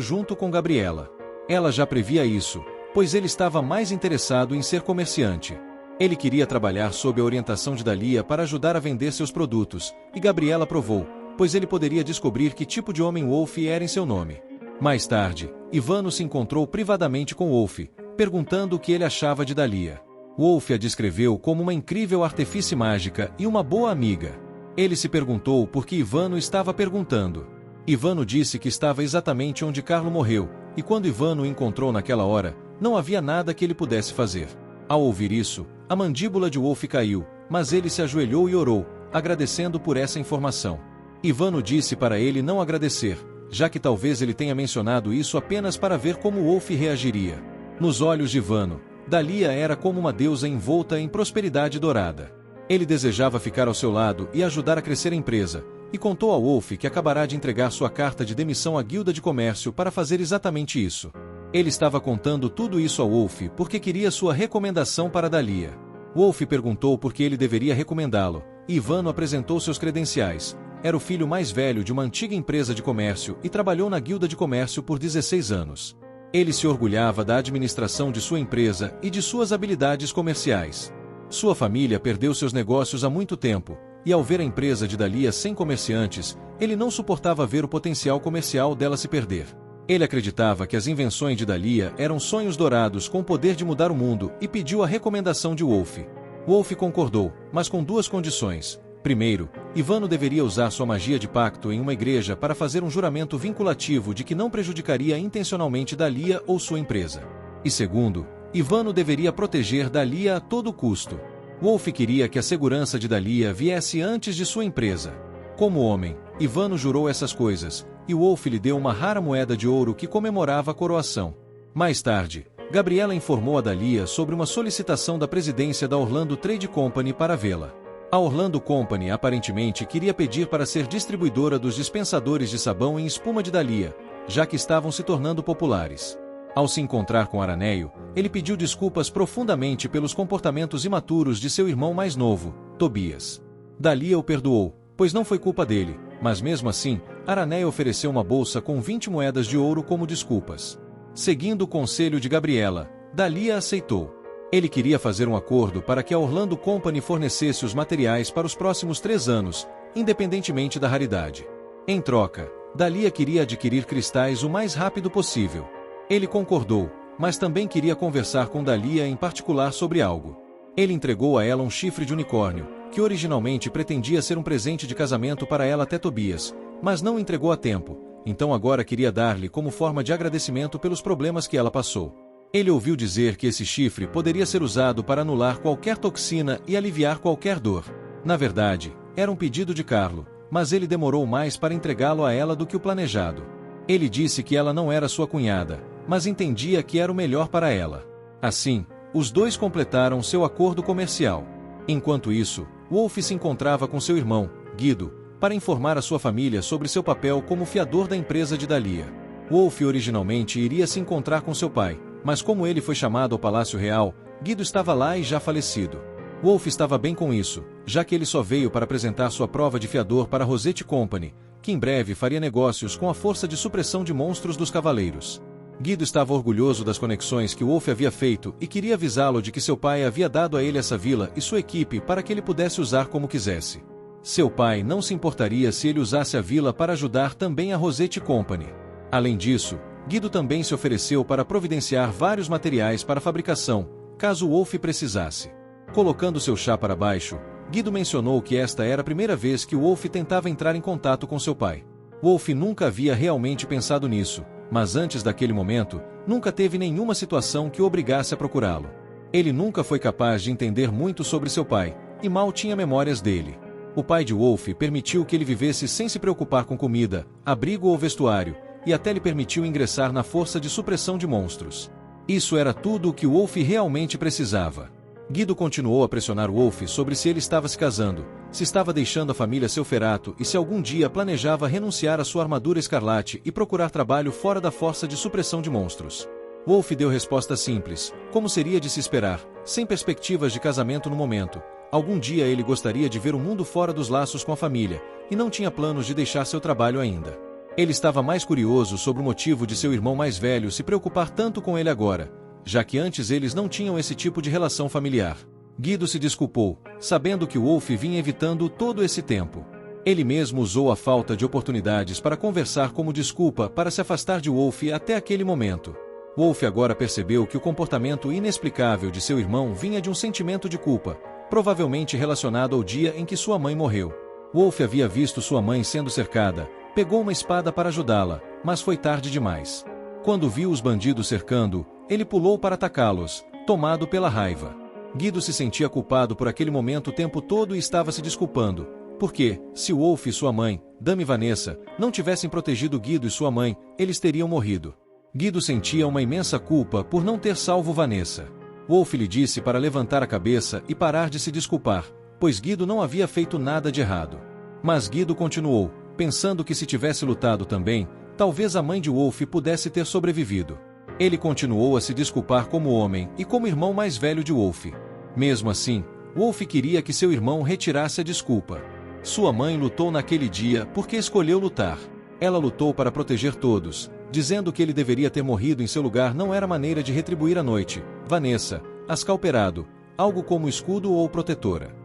junto com Gabriela. Ela já previa isso, pois ele estava mais interessado em ser comerciante. Ele queria trabalhar sob a orientação de Dalia para ajudar a vender seus produtos, e Gabriela aprovou, pois ele poderia descobrir que tipo de homem Wolf era em seu nome. Mais tarde, Ivano se encontrou privadamente com Wolf, perguntando o que ele achava de Dalia. Wolf a descreveu como uma incrível artefice mágica e uma boa amiga. Ele se perguntou por que Ivano estava perguntando. Ivano disse que estava exatamente onde Carlo morreu, e quando Ivano o encontrou naquela hora, não havia nada que ele pudesse fazer. Ao ouvir isso, a mandíbula de Wolf caiu, mas ele se ajoelhou e orou, agradecendo por essa informação. Ivano disse para ele não agradecer, já que talvez ele tenha mencionado isso apenas para ver como Wolf reagiria. Nos olhos de Ivano, Dalia era como uma deusa envolta em prosperidade dourada. Ele desejava ficar ao seu lado e ajudar a crescer a empresa, e contou a Wolf que acabará de entregar sua carta de demissão à Guilda de Comércio para fazer exatamente isso. Ele estava contando tudo isso a Wolf porque queria sua recomendação para Dalia. Wolf perguntou por que ele deveria recomendá-lo, e Ivano apresentou seus credenciais. Era o filho mais velho de uma antiga empresa de comércio e trabalhou na Guilda de Comércio por 16 anos. Ele se orgulhava da administração de sua empresa e de suas habilidades comerciais. Sua família perdeu seus negócios há muito tempo, e ao ver a empresa de Dalia sem comerciantes, ele não suportava ver o potencial comercial dela se perder. Ele acreditava que as invenções de Dalia eram sonhos dourados com o poder de mudar o mundo e pediu a recomendação de Wolf. Wolf concordou, mas com duas condições. Primeiro, Ivano deveria usar sua magia de pacto em uma igreja para fazer um juramento vinculativo de que não prejudicaria intencionalmente Dalia ou sua empresa. E segundo, Ivano deveria proteger Dalia a todo custo. Wolf queria que a segurança de Dalia viesse antes de sua empresa. Como homem, Ivano jurou essas coisas, e Wolf lhe deu uma rara moeda de ouro que comemorava a coroação. Mais tarde, Gabriela informou a Dalia sobre uma solicitação da presidência da Orlando Trade Company para vê-la. A Orlando Company aparentemente queria pedir para ser distribuidora dos dispensadores de sabão em espuma de Dalia, já que estavam se tornando populares. Ao se encontrar com Araneio, ele pediu desculpas profundamente pelos comportamentos imaturos de seu irmão mais novo, Tobias. Dalia o perdoou, pois não foi culpa dele, mas mesmo assim, Araneio ofereceu uma bolsa com 20 moedas de ouro como desculpas. Seguindo o conselho de Gabriela, Dalia aceitou. Ele queria fazer um acordo para que a Orlando Company fornecesse os materiais para os próximos 3 anos, independentemente da raridade. Em troca, Dalia queria adquirir cristais o mais rápido possível. Ele concordou, mas também queria conversar com Dalia em particular sobre algo. Ele entregou a ela um chifre de unicórnio, que originalmente pretendia ser um presente de casamento para ela até Tobias, mas não entregou a tempo, então agora queria dar-lhe como forma de agradecimento pelos problemas que ela passou. Ele ouviu dizer que esse chifre poderia ser usado para anular qualquer toxina e aliviar qualquer dor. Na verdade, era um pedido de Carlo, mas ele demorou mais para entregá-lo a ela do que o planejado. Ele disse que ela não era sua cunhada, mas entendia que era o melhor para ela. Assim, Os dois completaram seu acordo comercial. Enquanto isso, Wolf se encontrava com seu irmão, Guido, para informar a sua família sobre seu papel como fiador da empresa de Dahlia. Wolf originalmente iria se encontrar com seu pai, mas como ele foi chamado ao Palácio Real, Guido estava lá e já falecido. Wolf estava bem com isso, já que ele só veio para apresentar sua prova de fiador para a Rosette Company, que em breve faria negócios com a força de supressão de monstros dos Cavaleiros. Guido estava orgulhoso das conexões que Wolf havia feito e queria avisá-lo de que seu pai havia dado a ele essa vila e sua equipe para que ele pudesse usar como quisesse. Seu pai não se importaria se ele usasse a vila para ajudar também a Rosette Company. Além disso, Guido também se ofereceu para providenciar vários materiais para a fabricação, caso Wolf precisasse. Colocando seu chá para baixo, Guido mencionou que esta era a primeira vez que Wolf tentava entrar em contato com seu pai. Wolf nunca havia realmente pensado nisso, mas antes daquele momento, nunca teve nenhuma situação que o obrigasse a procurá-lo. Ele nunca foi capaz de entender muito sobre seu pai, e mal tinha memórias dele. O pai de Wolf permitiu que ele vivesse sem se preocupar com comida, abrigo ou vestuário, e até lhe permitiu ingressar na força de supressão de monstros. Isso era tudo o que Wolf realmente precisava. Guido continuou a pressionar Wolf sobre se ele estava se casando, se estava deixando a família Selferato e se algum dia planejava renunciar à sua armadura escarlate e procurar trabalho fora da força de supressão de monstros. Wolf deu resposta simples, como seria de se esperar, sem perspectivas de casamento no momento. Algum dia ele gostaria de ver o mundo fora dos laços com a família, e não tinha planos de deixar seu trabalho ainda. Ele estava mais curioso sobre o motivo de seu irmão mais velho se preocupar tanto com ele agora, já que antes eles não tinham esse tipo de relação familiar. Guido se desculpou, sabendo que Wolf vinha evitando todo esse tempo. Ele mesmo usou a falta de oportunidades para conversar como desculpa para se afastar de Wolf até aquele momento. Wolf agora percebeu que o comportamento inexplicável de seu irmão vinha de um sentimento de culpa, provavelmente relacionado ao dia em que sua mãe morreu. Wolf havia visto sua mãe sendo cercada, pegou uma espada para ajudá-la, mas foi tarde demais. Quando viu os bandidos cercando, ele pulou para atacá-los, tomado pela raiva. Guido se sentia culpado por aquele momento o tempo todo e estava se desculpando, porque, se Wolf e sua mãe, Dame Vanessa, não tivessem protegido Guido e sua mãe, eles teriam morrido. Guido sentia uma imensa culpa por não ter salvo Vanessa. Wolf lhe disse para levantar a cabeça e parar de se desculpar, pois Guido não havia feito nada de errado. Mas Guido continuou, pensando que se tivesse lutado também, talvez a mãe de Wolf pudesse ter sobrevivido. Ele continuou a se desculpar como homem e como irmão mais velho de Wolf. Mesmo assim, Wolf queria que seu irmão retirasse a desculpa. Sua mãe lutou naquele dia porque escolheu lutar. Ela lutou para proteger todos, dizendo que ele deveria ter morrido em seu lugar não era maneira de retribuir a noite. Vanessa, ascalperado, algo como escudo ou protetora.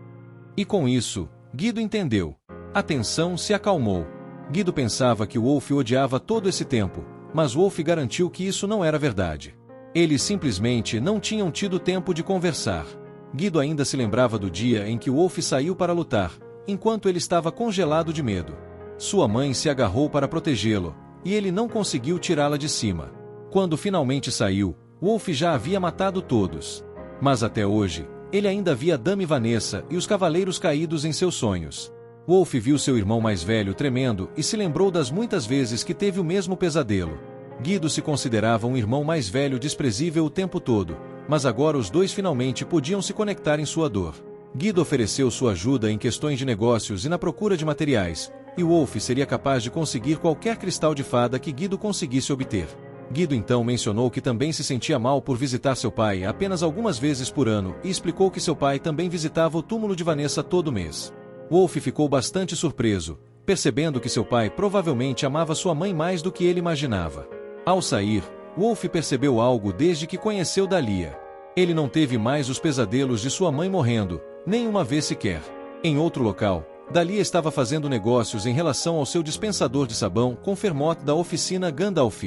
E com isso, Guido entendeu. A tensão se acalmou. Guido pensava que Wolf o odiava todo esse tempo, mas Wolf garantiu que isso não era verdade. Eles simplesmente não tinham tido tempo de conversar. Guido ainda se lembrava do dia em que Wolf saiu para lutar, enquanto ele estava congelado de medo. Sua mãe se agarrou para protegê-lo, e ele não conseguiu tirá-la de cima. Quando finalmente saiu, Wolf já havia matado todos. Mas até hoje, ele ainda via Dame Vanessa e os cavaleiros caídos em seus sonhos. Wolf viu seu irmão mais velho tremendo e se lembrou das muitas vezes que teve o mesmo pesadelo. Guido se considerava um irmão mais velho desprezível o tempo todo, mas agora os dois finalmente podiam se conectar em sua dor. Guido ofereceu sua ajuda em questões de negócios e na procura de materiais, e Wolf seria capaz de conseguir qualquer cristal de fada que Guido conseguisse obter. Guido então mencionou que também se sentia mal por visitar seu pai apenas algumas vezes por ano e explicou que seu pai também visitava o túmulo de Vanessa todo mês. Wolf ficou bastante surpreso, percebendo que seu pai provavelmente amava sua mãe mais do que ele imaginava. Ao sair, Wolf percebeu algo desde que conheceu Dahlia. Ele não teve mais os pesadelos de sua mãe morrendo, nem uma vez sequer. Em outro local, Dahlia estava fazendo negócios em relação ao seu dispensador de sabão com Fermot da oficina Gandalf.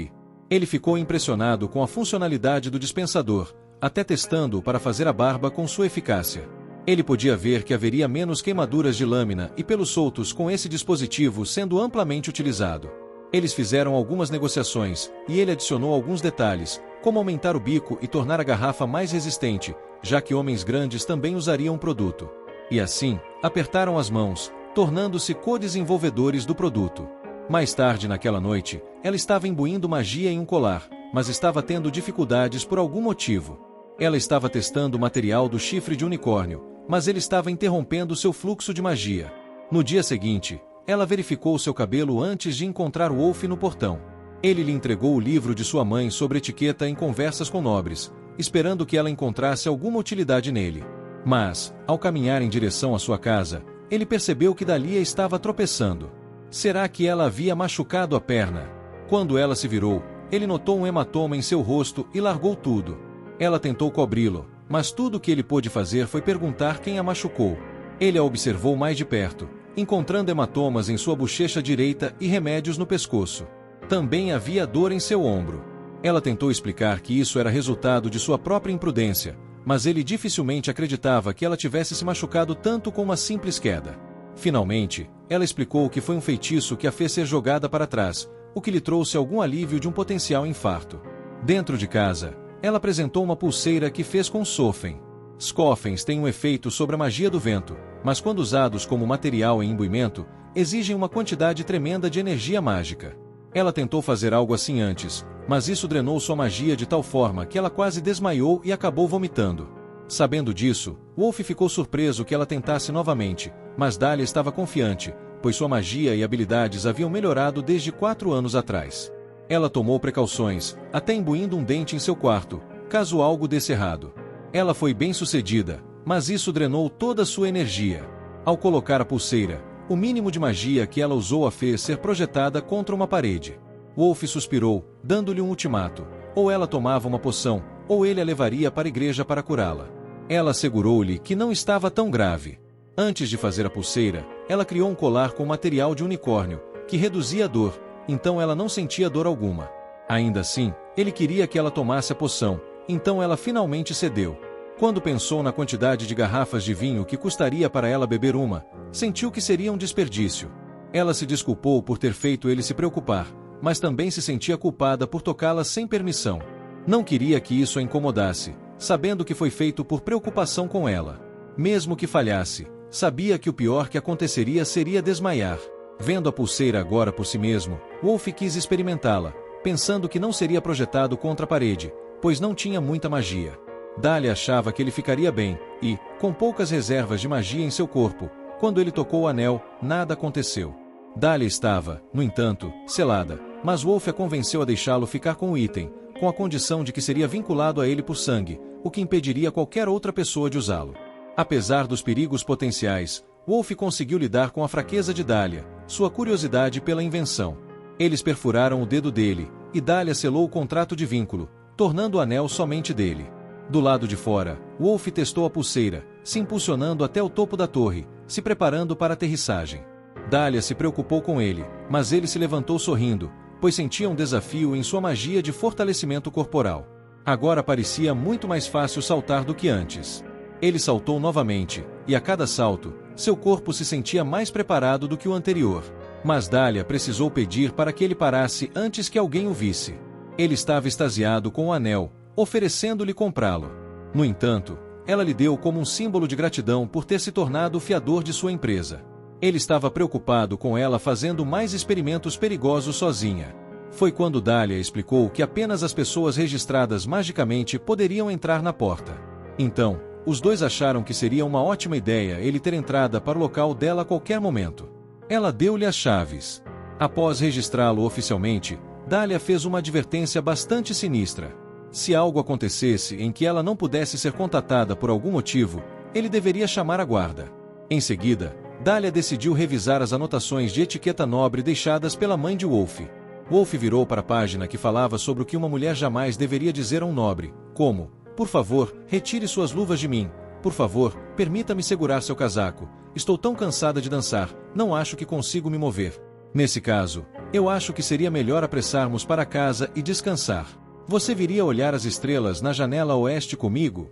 Ele ficou impressionado com a funcionalidade do dispensador, até testando-o para fazer a barba com sua eficácia. Ele podia ver que haveria menos queimaduras de lâmina e pelos soltos com esse dispositivo sendo amplamente utilizado. Eles fizeram algumas negociações, e ele adicionou alguns detalhes, como aumentar o bico e tornar a garrafa mais resistente, já que homens grandes também usariam o produto. E assim, apertaram as mãos, tornando-se co-desenvolvedores do produto. Mais tarde naquela noite, ela estava imbuindo magia em um colar, mas estava tendo dificuldades por algum motivo. Ela estava testando o material do chifre de unicórnio, mas ele estava interrompendo seu fluxo de magia. No dia seguinte, ela verificou seu cabelo antes de encontrar Wolf no portão. Ele lhe entregou o livro de sua mãe sobre etiqueta em conversas com nobres, esperando que ela encontrasse alguma utilidade nele. Mas, ao caminhar em direção à sua casa, ele percebeu que Dahlia estava tropeçando. Será que ela havia machucado a perna? Quando ela se virou, ele notou um hematoma em seu rosto e largou tudo. Ela tentou cobri-lo, mas tudo o que ele pôde fazer foi perguntar quem a machucou. Ele a observou mais de perto, encontrando hematomas em sua bochecha direita e remédios no pescoço. Também havia dor em seu ombro. Ela tentou explicar que isso era resultado de sua própria imprudência, mas ele dificilmente acreditava que ela tivesse se machucado tanto com uma simples queda. Finalmente, ela explicou que foi um feitiço que a fez ser jogada para trás, o que lhe trouxe algum alívio de um potencial infarto. Dentro de casa, ela apresentou uma pulseira que fez com Sofen. Scofens têm um efeito sobre a magia do vento, mas quando usados como material em imbuimento, exigem uma quantidade tremenda de energia mágica. Ela tentou fazer algo assim antes, mas isso drenou sua magia de tal forma que ela quase desmaiou e acabou vomitando. Sabendo disso, Wolf ficou surpreso que ela tentasse novamente, mas Dahlia estava confiante, pois sua magia e habilidades haviam melhorado desde 4 anos atrás. Ela tomou precauções, até imbuindo um dente em seu quarto, caso algo desse errado. Ela foi bem-sucedida, mas isso drenou toda sua energia. Ao colocar a pulseira, o mínimo de magia que ela usou a fez ser projetada contra uma parede. Wolf suspirou, dando-lhe um ultimato: ou ela tomava uma poção, ou ele a levaria para a igreja para curá-la. Ela assegurou-lhe que não estava tão grave. Antes de fazer a pulseira, ela criou um colar com material de unicórnio, que reduzia a dor, então ela não sentia dor alguma. Ainda assim, ele queria que ela tomasse a poção, então ela finalmente cedeu. Quando pensou na quantidade de garrafas de vinho que custaria para ela beber uma, sentiu que seria um desperdício. Ela se desculpou por ter feito ele se preocupar, mas também se sentia culpada por tocá-la sem permissão. Não queria que isso a incomodasse, sabendo que foi feito por preocupação com ela. Mesmo que falhasse, sabia que o pior que aconteceria seria desmaiar. Vendo a pulseira agora por si mesmo, Wolf quis experimentá-la, pensando que não seria projetado contra a parede, pois não tinha muita magia. Dahlia achava que ele ficaria bem, e, com poucas reservas de magia em seu corpo, quando ele tocou o anel, nada aconteceu. Dahlia estava, no entanto, selada, mas Wolf a convenceu a deixá-lo ficar com o item, com a condição de que seria vinculado a ele por sangue, o que impediria qualquer outra pessoa de usá-lo. Apesar dos perigos potenciais, Wolf conseguiu lidar com a fraqueza de Dahlia, sua curiosidade pela invenção. Eles perfuraram o dedo dele, e Dahlia selou o contrato de vínculo, tornando o anel somente dele. Do lado de fora, Wolf testou a pulseira, se impulsionando até o topo da torre, se preparando para a aterrissagem. Dahlia se preocupou com ele, mas ele se levantou sorrindo, pois sentia um desafio em sua magia de fortalecimento corporal. Agora parecia muito mais fácil saltar do que antes. Ele saltou novamente, e a cada salto, seu corpo se sentia mais preparado do que o anterior. Mas Dahlia precisou pedir para que ele parasse antes que alguém o visse. Ele estava extasiado com o anel, oferecendo-lhe comprá-lo. No entanto, ela lhe deu como um símbolo de gratidão por ter se tornado o fiador de sua empresa. Ele estava preocupado com ela fazendo mais experimentos perigosos sozinha. Foi quando Dahlia explicou que apenas as pessoas registradas magicamente poderiam entrar na porta. Então, os dois acharam que seria uma ótima ideia ele ter entrada para o local dela a qualquer momento. Ela deu-lhe as chaves. Após registrá-lo oficialmente, Dahlia fez uma advertência bastante sinistra. Se algo acontecesse em que ela não pudesse ser contatada por algum motivo, ele deveria chamar a guarda. Em seguida, Dahlia decidiu revisar as anotações de etiqueta nobre deixadas pela mãe de Wolf. Wolf virou para a página que falava sobre o que uma mulher jamais deveria dizer a um nobre, como: "Por favor, retire suas luvas de mim. Por favor, permita-me segurar seu casaco. Estou tão cansada de dançar, não acho que consigo me mover. Nesse caso, eu acho que seria melhor apressarmos para casa e descansar. Você viria olhar as estrelas na janela oeste comigo?"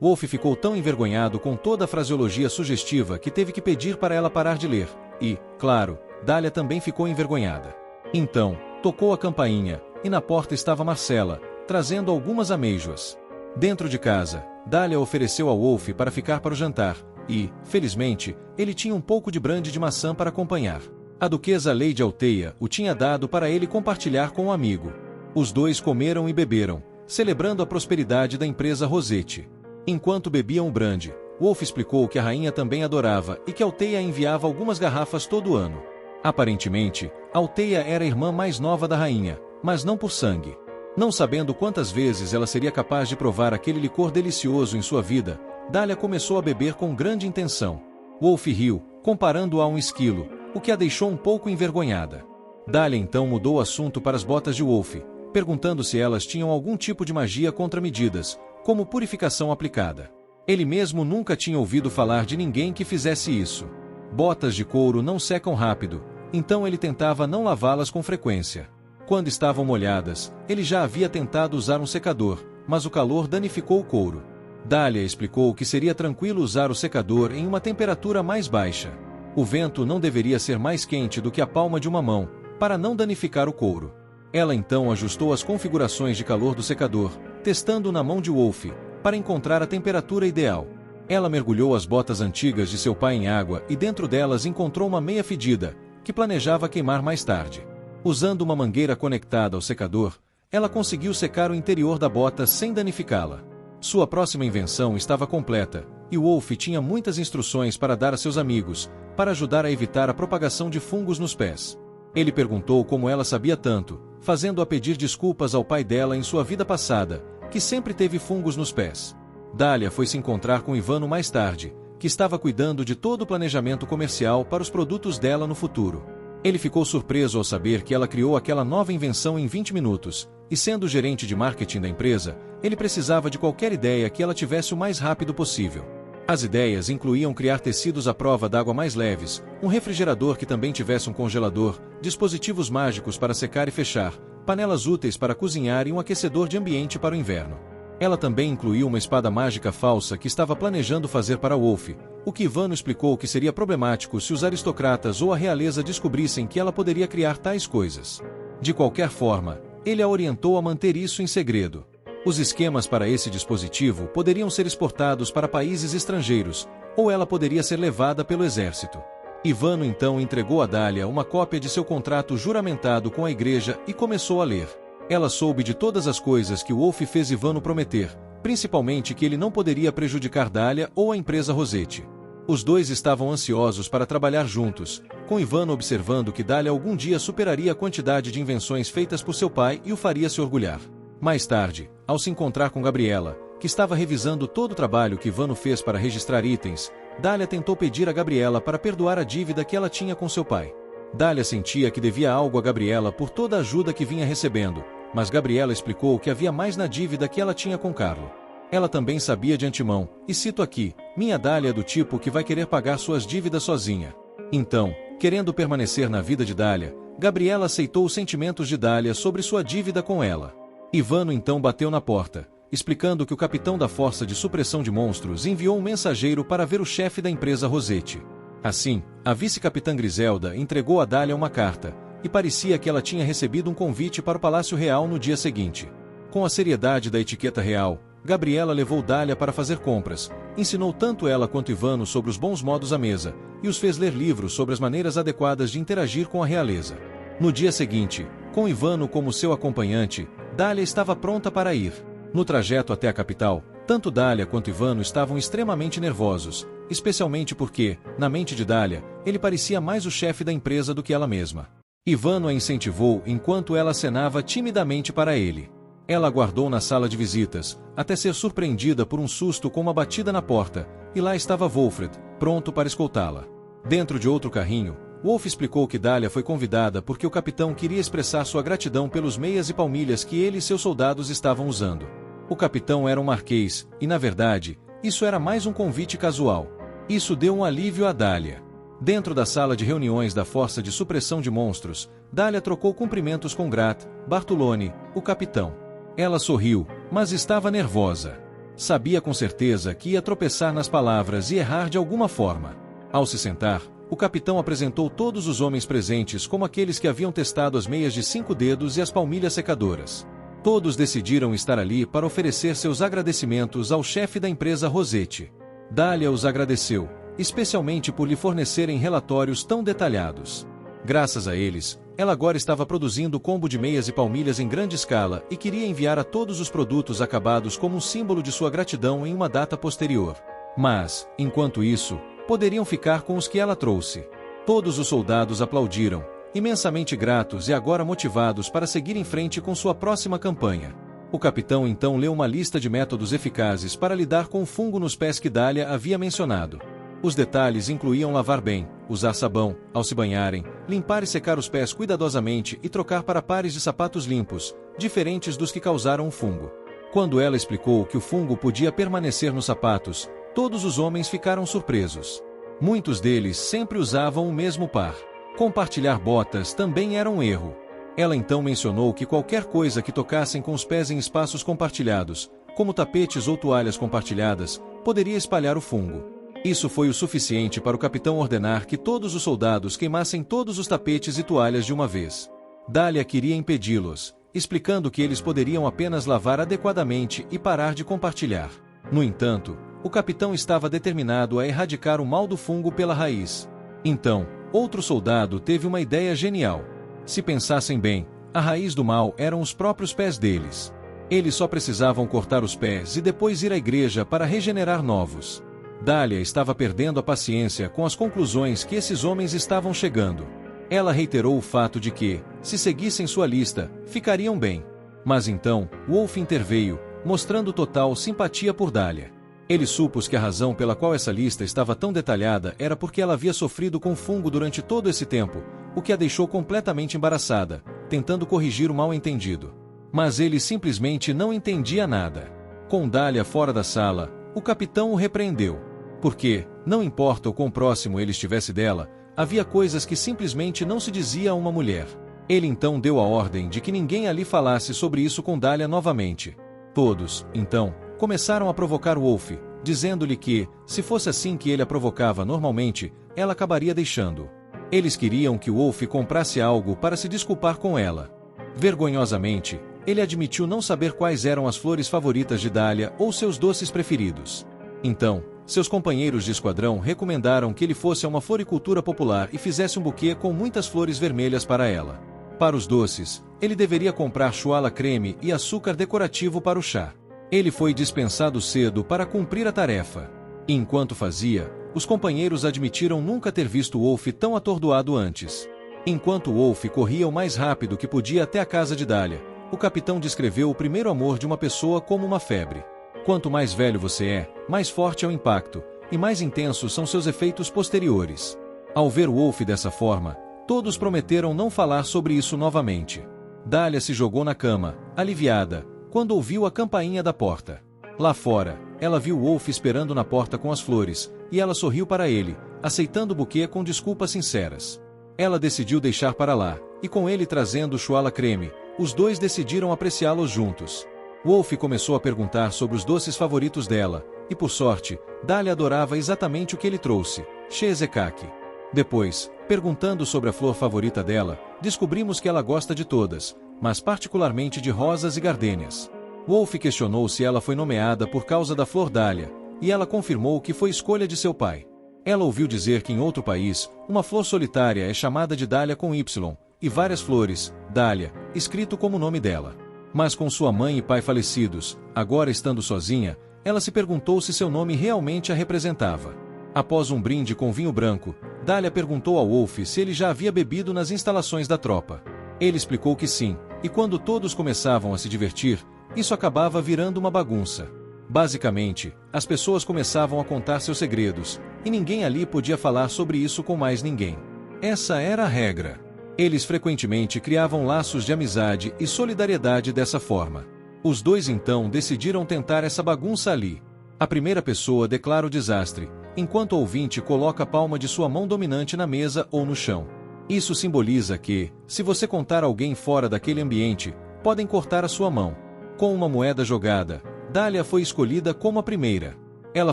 Wolf ficou tão envergonhado com toda a fraseologia sugestiva que teve que pedir para ela parar de ler. E, claro, Dahlia também ficou envergonhada. Então, tocou a campainha, e na porta estava Marcela, trazendo algumas amêijoas. Dentro de casa, Dahlia ofereceu ao Wolf para ficar para o jantar, e, felizmente, ele tinha um pouco de brande de maçã para acompanhar. A duquesa Lady Alteia o tinha dado para ele compartilhar com um amigo. Os dois comeram e beberam, celebrando a prosperidade da empresa Rosette. Enquanto bebiam o brandy, Wolf explicou que a rainha também adorava e que Althea enviava algumas garrafas todo ano. Aparentemente, Althea era a irmã mais nova da rainha, mas não por sangue. Não sabendo quantas vezes ela seria capaz de provar aquele licor delicioso em sua vida, Dahlia começou a beber com grande intenção. Wolf riu, comparando-o a um esquilo, o que a deixou um pouco envergonhada. Dahlia então mudou o assunto para as botas de Wolf, perguntando se elas tinham algum tipo de magia contra medidas, como purificação aplicada. Ele mesmo nunca tinha ouvido falar de ninguém que fizesse isso. Botas de couro não secam rápido, então ele tentava não lavá-las com frequência. Quando estavam molhadas, ele já havia tentado usar um secador, mas o calor danificou o couro. Dahlia explicou que seria tranquilo usar o secador em uma temperatura mais baixa. O vento não deveria ser mais quente do que a palma de uma mão, para não danificar o couro. Ela então ajustou as configurações de calor do secador, testando na mão de Wolf, para encontrar a temperatura ideal. Ela mergulhou as botas antigas de seu pai em água e dentro delas encontrou uma meia fedida, que planejava queimar mais tarde. Usando uma mangueira conectada ao secador, ela conseguiu secar o interior da bota sem danificá-la. Sua próxima invenção estava completa, e Wolf tinha muitas instruções para dar a seus amigos, para ajudar a evitar a propagação de fungos nos pés. Ele perguntou como ela sabia tanto, fazendo-a pedir desculpas ao pai dela em sua vida passada, que sempre teve fungos nos pés. Dahlia foi se encontrar com Ivano mais tarde, que estava cuidando de todo o planejamento comercial para os produtos dela no futuro. Ele ficou surpreso ao saber que ela criou aquela nova invenção em 20 minutos, e sendo o gerente de marketing da empresa, ele precisava de qualquer ideia que ela tivesse o mais rápido possível. As ideias incluíam criar tecidos à prova d'água mais leves, um refrigerador que também tivesse um congelador, dispositivos mágicos para secar e fechar, panelas úteis para cozinhar e um aquecedor de ambiente para o inverno. Ela também incluiu uma espada mágica falsa que estava planejando fazer para Wolf, o que Ivano explicou que seria problemático se os aristocratas ou a realeza descobrissem que ela poderia criar tais coisas. De qualquer forma, ele a orientou a manter isso em segredo. Os esquemas para esse dispositivo poderiam ser exportados para países estrangeiros, ou ela poderia ser levada pelo exército. Ivano então entregou a Dahlia uma cópia de seu contrato juramentado com a igreja e começou a ler. Ela soube de todas as coisas que Wolf fez Ivano prometer, principalmente que ele não poderia prejudicar Dahlia ou a empresa Rosette. Os dois estavam ansiosos para trabalhar juntos, com Ivano observando que Dahlia algum dia superaria a quantidade de invenções feitas por seu pai e o faria se orgulhar. Mais tarde, ao se encontrar com Gabriela, que estava revisando todo o trabalho que Ivano fez para registrar itens, Dahlia tentou pedir a Gabriela para perdoar a dívida que ela tinha com seu pai. Dahlia sentia que devia algo a Gabriela por toda a ajuda que vinha recebendo, mas Gabriela explicou que havia mais na dívida que ela tinha com Carlo. Ela também sabia de antemão, e cito aqui, minha Dahlia é do tipo que vai querer pagar suas dívidas sozinha. Então, querendo permanecer na vida de Dahlia, Gabriela aceitou os sentimentos de Dahlia sobre sua dívida com ela. Ivano então bateu na porta, explicando que o capitão da Força de Supressão de Monstros enviou um mensageiro para ver o chefe da empresa Rosette. Assim, a vice-capitã Griselda entregou a Dahlia uma carta, e parecia que ela tinha recebido um convite para o Palácio Real no dia seguinte. Com a seriedade da etiqueta real, Gabriela levou Dahlia para fazer compras, ensinou tanto ela quanto Ivano sobre os bons modos à mesa, e os fez ler livros sobre as maneiras adequadas de interagir com a realeza. No dia seguinte, com Ivano como seu acompanhante, Dahlia estava pronta para ir. No trajeto até a capital, tanto Dahlia quanto Ivano estavam extremamente nervosos, especialmente porque, na mente de Dahlia, ele parecia mais o chefe da empresa do que ela mesma. Ivano a incentivou enquanto ela acenava timidamente para ele. Ela aguardou na sala de visitas, até ser surpreendida por um susto com uma batida na porta, e lá estava Wolfred, pronto para escoltá-la. Dentro de outro carrinho, Wolf explicou que Dahlia foi convidada porque o capitão queria expressar sua gratidão pelos meias e palmilhas que ele e seus soldados estavam usando. O capitão era um marquês, e na verdade, isso era mais um convite casual. Isso deu um alívio a Dahlia. Dentro da sala de reuniões da Força de Supressão de Monstros, Dahlia trocou cumprimentos com Grat, Bartolone, o capitão. Ela sorriu, mas estava nervosa. Sabia com certeza que ia tropeçar nas palavras e errar de alguma forma. Ao se sentar, o capitão apresentou todos os homens presentes como aqueles que haviam testado as meias de 5 dedos e as palmilhas secadoras. Todos decidiram estar ali para oferecer seus agradecimentos ao chefe da empresa Rosette. Dahlia os agradeceu, especialmente por lhe fornecerem relatórios tão detalhados. Graças a eles, Ela agora estava produzindo combo de meias e palmilhas em grande escala e queria enviar a todos os produtos acabados como um símbolo de sua gratidão em uma data posterior. Mas, enquanto isso, poderiam ficar com os que ela trouxe. Todos os soldados aplaudiram, imensamente gratos e agora motivados para seguir em frente com sua próxima campanha. O capitão então leu uma lista de métodos eficazes para lidar com o fungo nos pés que Dália havia mencionado. Os detalhes incluíam lavar bem, usar sabão, ao se banharem, limpar e secar os pés cuidadosamente e trocar para pares de sapatos limpos, diferentes dos que causaram o fungo. Quando ela explicou que o fungo podia permanecer nos sapatos, todos os homens ficaram surpresos. Muitos deles sempre usavam o mesmo par. Compartilhar botas também era um erro. Ela então mencionou que qualquer coisa que tocassem com os pés em espaços compartilhados, como tapetes ou toalhas compartilhadas, poderia espalhar o fungo. Isso foi o suficiente para o capitão ordenar que todos os soldados queimassem todos os tapetes e toalhas de uma vez. Dália queria impedi-los, explicando que eles poderiam apenas lavar adequadamente e parar de compartilhar. No entanto, o capitão estava determinado a erradicar o mal do fungo pela raiz. Então, outro soldado teve uma ideia genial. Se pensassem bem, a raiz do mal eram os próprios pés deles. Eles só precisavam cortar os pés e depois ir à igreja para regenerar novos. Dália estava perdendo a paciência com as conclusões que esses homens estavam chegando. Ela reiterou o fato de que, se seguissem sua lista, ficariam bem. Mas então, Wolf interveio, mostrando total simpatia por Dália. Ele supôs que a razão pela qual essa lista estava tão detalhada era porque ela havia sofrido com fungo durante todo esse tempo, o que a deixou completamente embaraçada, tentando corrigir o mal-entendido. Mas ele simplesmente não entendia nada. Com Dália fora da sala, o capitão o repreendeu. Porque, não importa o quão próximo ele estivesse dela, havia coisas que simplesmente não se dizia a uma mulher. Ele então deu a ordem de que ninguém ali falasse sobre isso com Dália novamente. Todos, então, começaram a provocar Wolf, dizendo-lhe que, se fosse assim que ele a provocava normalmente, ela acabaria deixando. Eles queriam que Wolf comprasse algo para se desculpar com ela. Vergonhosamente, ele admitiu não saber quais eram as flores favoritas de Dália ou seus doces preferidos. Então, seus companheiros de esquadrão recomendaram que ele fosse a uma floricultura popular e fizesse um buquê com muitas flores vermelhas para ela. Para os doces, ele deveria comprar choala creme e açúcar decorativo para o chá. Ele foi dispensado cedo para cumprir a tarefa. E enquanto fazia, os companheiros admitiram nunca ter visto Wolf tão atordoado antes. Enquanto Wolf corria o mais rápido que podia até a casa de Dália, o capitão descreveu o primeiro amor de uma pessoa como uma febre. Quanto mais velho você é, mais forte é o impacto, e mais intensos são seus efeitos posteriores. Ao ver Wolf dessa forma, todos prometeram não falar sobre isso novamente. Dália se jogou na cama, aliviada, quando ouviu a campainha da porta. Lá fora, ela viu Wolf esperando na porta com as flores, e ela sorriu para ele, aceitando o buquê com desculpas sinceras. Ela decidiu deixar para lá, e com ele trazendo o choala creme, os dois decidiram apreciá-los juntos. Wolf começou a perguntar sobre os doces favoritos dela, e por sorte, Dália adorava exatamente o que ele trouxe, cheesecake. Depois, perguntando sobre a flor favorita dela, descobrimos que ela gosta de todas, mas particularmente de rosas e gardênias. Wolf questionou se ela foi nomeada por causa da flor dália, e ela confirmou que foi escolha de seu pai. Ela ouviu dizer que em outro país, uma flor solitária é chamada de dália com Y, e várias flores, dália, escrito como o nome dela. Mas com sua mãe e pai falecidos, agora estando sozinha, ela se perguntou se seu nome realmente a representava. Após um brinde com vinho branco, Dália perguntou ao Wolf se ele já havia bebido nas instalações da tropa. Ele explicou que sim, e quando todos começavam a se divertir, isso acabava virando uma bagunça. Basicamente, as pessoas começavam a contar seus segredos, e ninguém ali podia falar sobre isso com mais ninguém. Essa era a regra. Eles frequentemente criavam laços de amizade e solidariedade dessa forma. Os dois então decidiram tentar essa bagunça ali. A primeira pessoa declara o desastre, enquanto o ouvinte coloca a palma de sua mão dominante na mesa ou no chão. Isso simboliza que, se você contar alguém fora daquele ambiente, podem cortar a sua mão. Com uma moeda jogada, Dália foi escolhida como a primeira. Ela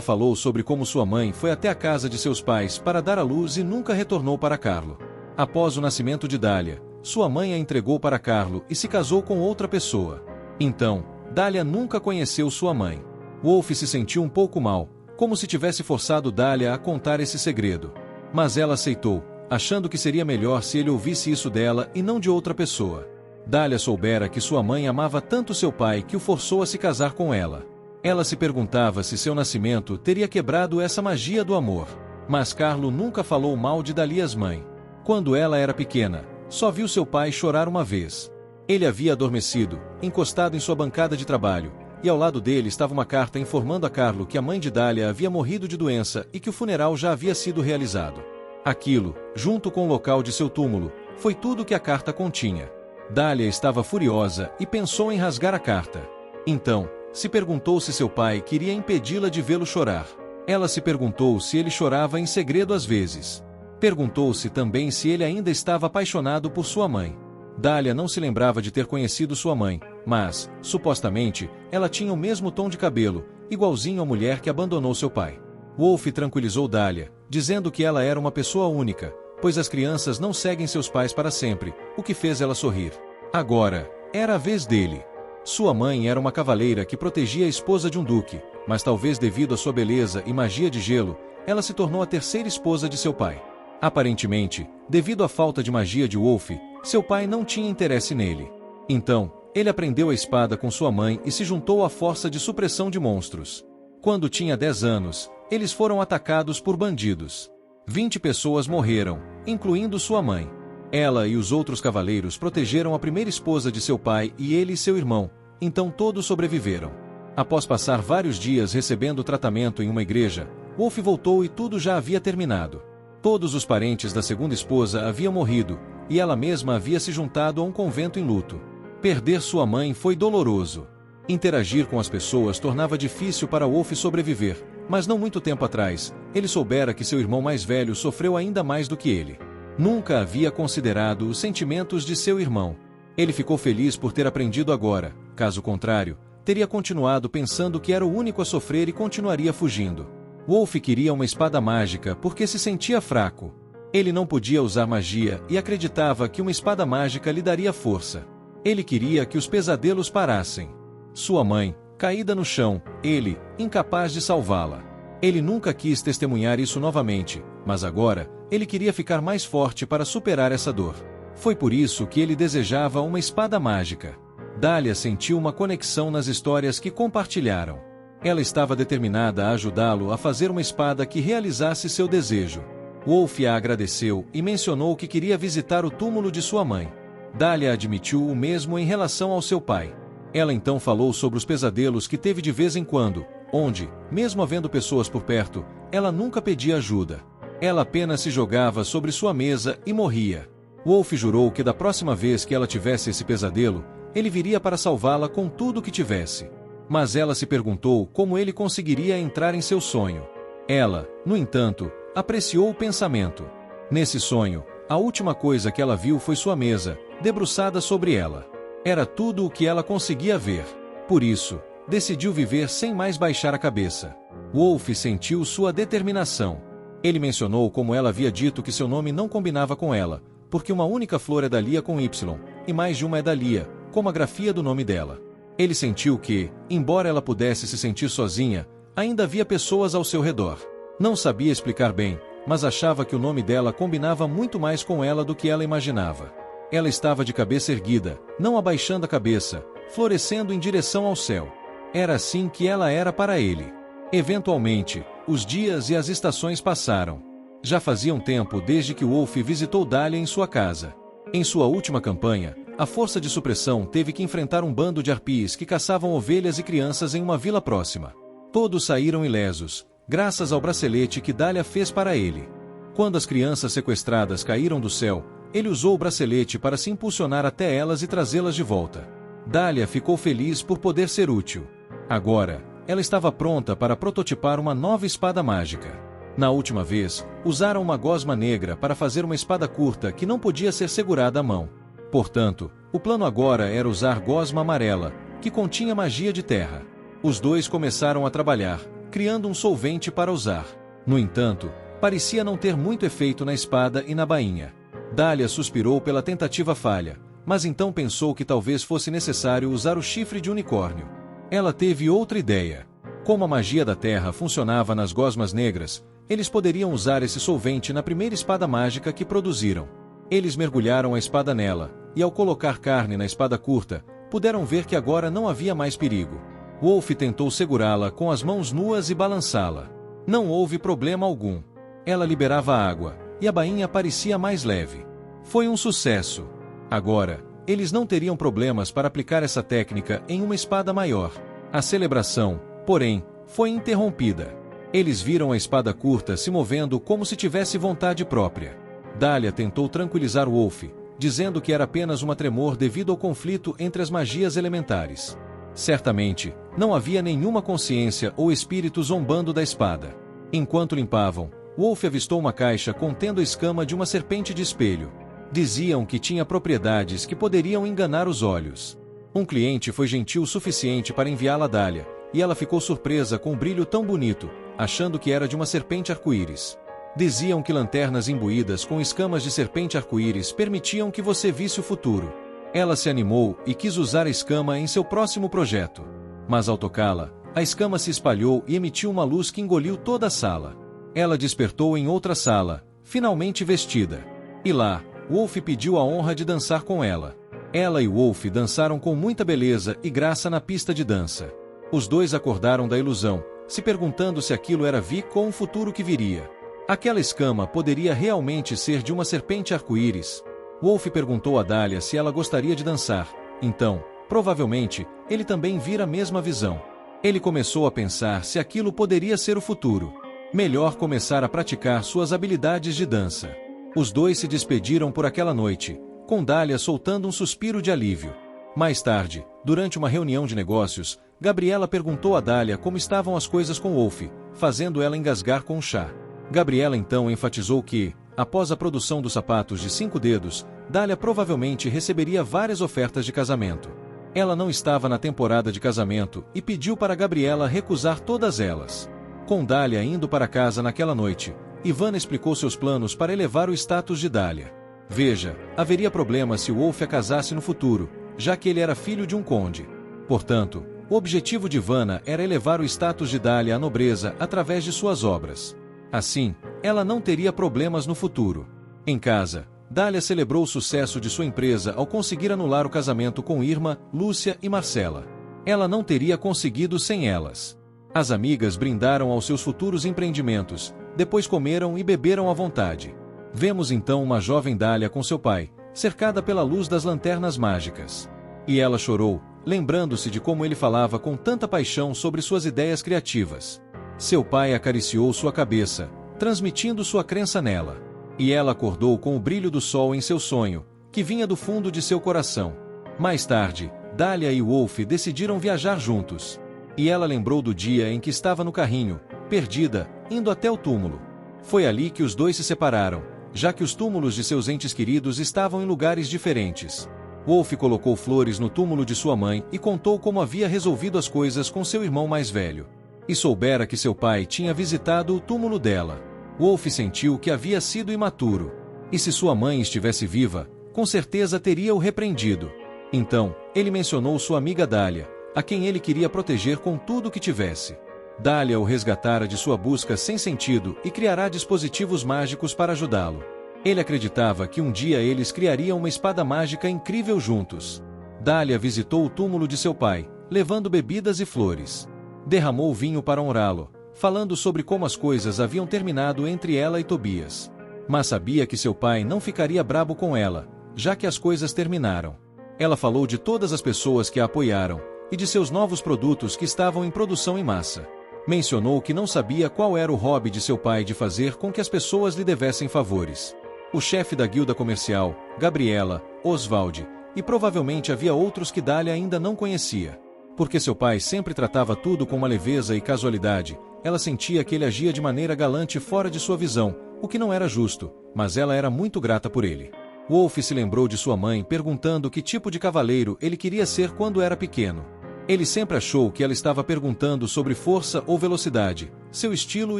falou sobre como sua mãe foi até a casa de seus pais para dar à luz e nunca retornou para Carlo. Após o nascimento de Dália, sua mãe a entregou para Carlo e se casou com outra pessoa. Então, Dália nunca conheceu sua mãe. Wolf se sentiu um pouco mal, como se tivesse forçado Dália a contar esse segredo. Mas ela aceitou, achando que seria melhor se ele ouvisse isso dela e não de outra pessoa. Dália soubera que sua mãe amava tanto seu pai que o forçou a se casar com ela. Ela se perguntava se seu nascimento teria quebrado essa magia do amor. Mas Carlo nunca falou mal de Dalias mãe. Quando ela era pequena, só viu seu pai chorar uma vez. Ele havia adormecido, encostado em sua bancada de trabalho, e ao lado dele estava uma carta informando a Carlo que a mãe de Dália havia morrido de doença e que o funeral já havia sido realizado. Aquilo, junto com o local de seu túmulo, foi tudo que a carta continha. Dália estava furiosa e pensou em rasgar a carta. Então, se perguntou se seu pai queria impedi-la de vê-lo chorar. Ela se perguntou se ele chorava em segredo às vezes. Perguntou-se também se ele ainda estava apaixonado por sua mãe. Dália não se lembrava de ter conhecido sua mãe, mas, supostamente, ela tinha o mesmo tom de cabelo, igualzinho à mulher que abandonou seu pai. Wolf tranquilizou Dália, dizendo que ela era uma pessoa única, pois as crianças não seguem seus pais para sempre, o que fez ela sorrir. Agora, era a vez dele. Sua mãe era uma cavaleira que protegia a esposa de um duque, mas talvez devido à sua beleza e magia de gelo, ela se tornou a terceira esposa de seu pai. Aparentemente, devido à falta de magia de Wolf, seu pai não tinha interesse nele. Então, ele aprendeu a espada com sua mãe e se juntou à força de supressão de monstros. Quando tinha 10 anos, eles foram atacados por bandidos. 20 pessoas morreram, incluindo sua mãe. Ela e os outros cavaleiros protegeram a primeira esposa de seu pai e ele e seu irmão, então todos sobreviveram. Após passar vários dias recebendo tratamento em uma igreja, Wolf voltou e tudo já havia terminado. Todos os parentes da segunda esposa haviam morrido, e ela mesma havia se juntado a um convento em luto. Perder sua mãe foi doloroso. Interagir com as pessoas tornava difícil para Wolf sobreviver, mas não muito tempo atrás, ele soubera que seu irmão mais velho sofreu ainda mais do que ele. Nunca havia considerado os sentimentos de seu irmão. Ele ficou feliz por ter aprendido agora, caso contrário, teria continuado pensando que era o único a sofrer e continuaria fugindo. Wolf queria uma espada mágica porque se sentia fraco. Ele não podia usar magia e acreditava que uma espada mágica lhe daria força. Ele queria que os pesadelos parassem. Sua mãe, caída no chão, ele, incapaz de salvá-la. Ele nunca quis testemunhar isso novamente, mas agora, ele queria ficar mais forte para superar essa dor. Foi por isso que ele desejava uma espada mágica. Dália sentiu uma conexão nas histórias que compartilharam. Ela estava determinada a ajudá-lo a fazer uma espada que realizasse seu desejo. Wolf a agradeceu e mencionou que queria visitar o túmulo de sua mãe. Dália admitiu o mesmo em relação ao seu pai. Ela então falou sobre os pesadelos que teve de vez em quando, onde, mesmo havendo pessoas por perto, ela nunca pedia ajuda. Ela apenas se jogava sobre sua mesa e morria. Wolf jurou que da próxima vez que ela tivesse esse pesadelo, ele viria para salvá-la com tudo o que tivesse. Mas ela se perguntou como ele conseguiria entrar em seu sonho. Ela, no entanto, apreciou o pensamento. Nesse sonho, a última coisa que ela viu foi sua mesa, debruçada sobre ela. Era tudo o que ela conseguia ver. Por isso, decidiu viver sem mais baixar a cabeça. Wolf sentiu sua determinação. Ele mencionou como ela havia dito que seu nome não combinava com ela, porque uma única flor é Dalia com Y, e mais de uma é Dalia, como a grafia do nome dela. Ele sentiu que, embora ela pudesse se sentir sozinha, ainda havia pessoas ao seu redor. Não sabia explicar bem, mas achava que o nome dela combinava muito mais com ela do que ela imaginava. Ela estava de cabeça erguida, não abaixando a cabeça, florescendo em direção ao céu. Era assim que ela era para ele. Eventualmente, os dias e as estações passaram. Já fazia um tempo desde que Wolf visitou Dália em sua casa. Em sua última campanha, a força de supressão teve que enfrentar um bando de arpies que caçavam ovelhas e crianças em uma vila próxima. Todos saíram ilesos, graças ao bracelete que Dália fez para ele. Quando as crianças sequestradas caíram do céu, ele usou o bracelete para se impulsionar até elas e trazê-las de volta. Dália ficou feliz por poder ser útil. Agora, ela estava pronta para prototipar uma nova espada mágica. Na última vez, usaram uma gosma negra para fazer uma espada curta que não podia ser segurada à mão. Portanto, o plano agora era usar gosma amarela, que continha magia de terra. Os dois começaram a trabalhar, criando um solvente para usar. No entanto, parecia não ter muito efeito na espada e na bainha. Dália suspirou pela tentativa falha, mas então pensou que talvez fosse necessário usar o chifre de unicórnio. Ela teve outra ideia. Como a magia da terra funcionava nas gosmas negras, eles poderiam usar esse solvente na primeira espada mágica que produziram. Eles mergulharam a espada nela, e ao colocar carne na espada curta, puderam ver que agora não havia mais perigo. Wolf tentou segurá-la com as mãos nuas e balançá-la. Não houve problema algum. Ela liberava água, e a bainha parecia mais leve. Foi um sucesso. Agora, eles não teriam problemas para aplicar essa técnica em uma espada maior. A celebração, porém, foi interrompida. Eles viram a espada curta se movendo como se tivesse vontade própria. Dahlia tentou tranquilizar Wolf, dizendo que era apenas uma tremor devido ao conflito entre as magias elementares. Certamente, não havia nenhuma consciência ou espírito zombando da espada. Enquanto limpavam, Wolf avistou uma caixa contendo a escama de uma serpente de espelho. Diziam que tinha propriedades que poderiam enganar os olhos. Um cliente foi gentil o suficiente para enviá-la a Dahlia, e ela ficou surpresa com um brilho tão bonito, achando que era de uma serpente arco-íris. Diziam que lanternas imbuídas com escamas de serpente arco-íris permitiam que você visse o futuro. Ela se animou e quis usar a escama em seu próximo projeto. Mas ao tocá-la, a escama se espalhou e emitiu uma luz que engoliu toda a sala. Ela despertou em outra sala, finalmente vestida. E lá, Wolf pediu a honra de dançar com ela. Ela e Wolf dançaram com muita beleza e graça na pista de dança. Os dois acordaram da ilusão, se perguntando se aquilo era Vic ou um futuro que viria. Aquela escama poderia realmente ser de uma serpente arco-íris? Wolf perguntou a Dahlia se ela gostaria de dançar. Então, provavelmente, ele também vira a mesma visão. Ele começou a pensar se aquilo poderia ser o futuro. Melhor começar a praticar suas habilidades de dança. Os dois se despediram por aquela noite, com Dahlia soltando um suspiro de alívio. Mais tarde, durante uma reunião de negócios, Gabriela perguntou a Dahlia como estavam as coisas com Wolf, fazendo ela engasgar com o chá. Gabriela então enfatizou que, após a produção dos sapatos de 5 dedos, Dahlia provavelmente receberia várias ofertas de casamento. Ela não estava na temporada de casamento e pediu para Gabriela recusar todas elas. Com Dahlia indo para casa naquela noite, Ivana explicou seus planos para elevar o status de Dahlia. Veja, haveria problema se Wolf a casasse no futuro, já que ele era filho de um conde. Portanto, o objetivo de Ivana era elevar o status de Dahlia à nobreza através de suas obras. Assim, ela não teria problemas no futuro. Em casa, Dahlia celebrou o sucesso de sua empresa ao conseguir anular o casamento com Irma, Lúcia e Marcela. Ela não teria conseguido sem elas. As amigas brindaram aos seus futuros empreendimentos, depois comeram e beberam à vontade. Vemos então uma jovem Dahlia com seu pai, cercada pela luz das lanternas mágicas. E ela chorou, lembrando-se de como ele falava com tanta paixão sobre suas ideias criativas. Seu pai acariciou sua cabeça, transmitindo sua crença nela. E ela acordou com o brilho do sol em seu sonho, que vinha do fundo de seu coração. Mais tarde, Dahlia e Wolf decidiram viajar juntos. E ela lembrou do dia em que estava no carrinho, perdida, indo até o túmulo. Foi ali que os dois se separaram, já que os túmulos de seus entes queridos estavam em lugares diferentes. Wolf colocou flores no túmulo de sua mãe e contou como havia resolvido as coisas com seu irmão mais velho. E soubera que seu pai tinha visitado o túmulo dela. Wolf sentiu que havia sido imaturo. E se sua mãe estivesse viva, com certeza teria o repreendido. Então, ele mencionou sua amiga Dahlia, a quem ele queria proteger com tudo o que tivesse. Dahlia o resgatara de sua busca sem sentido e criará dispositivos mágicos para ajudá-lo. Ele acreditava que um dia eles criariam uma espada mágica incrível juntos. Dahlia visitou o túmulo de seu pai, levando bebidas e flores. Derramou vinho para honrá-lo, falando sobre como as coisas haviam terminado entre ela e Tobias. Mas sabia que seu pai não ficaria brabo com ela, já que as coisas terminaram. Ela falou de todas as pessoas que a apoiaram, e de seus novos produtos que estavam em produção em massa. Mencionou que não sabia qual era o hobby de seu pai de fazer com que as pessoas lhe devessem favores. O chefe da guilda comercial, Gabriela, Oswald, e provavelmente havia outros que Dahlia ainda não conhecia. Porque seu pai sempre tratava tudo com uma leveza e casualidade, ela sentia que ele agia de maneira galante fora de sua visão, o que não era justo, mas ela era muito grata por ele. Wolf se lembrou de sua mãe perguntando que tipo de cavaleiro ele queria ser quando era pequeno. Ele sempre achou que ela estava perguntando sobre força ou velocidade, seu estilo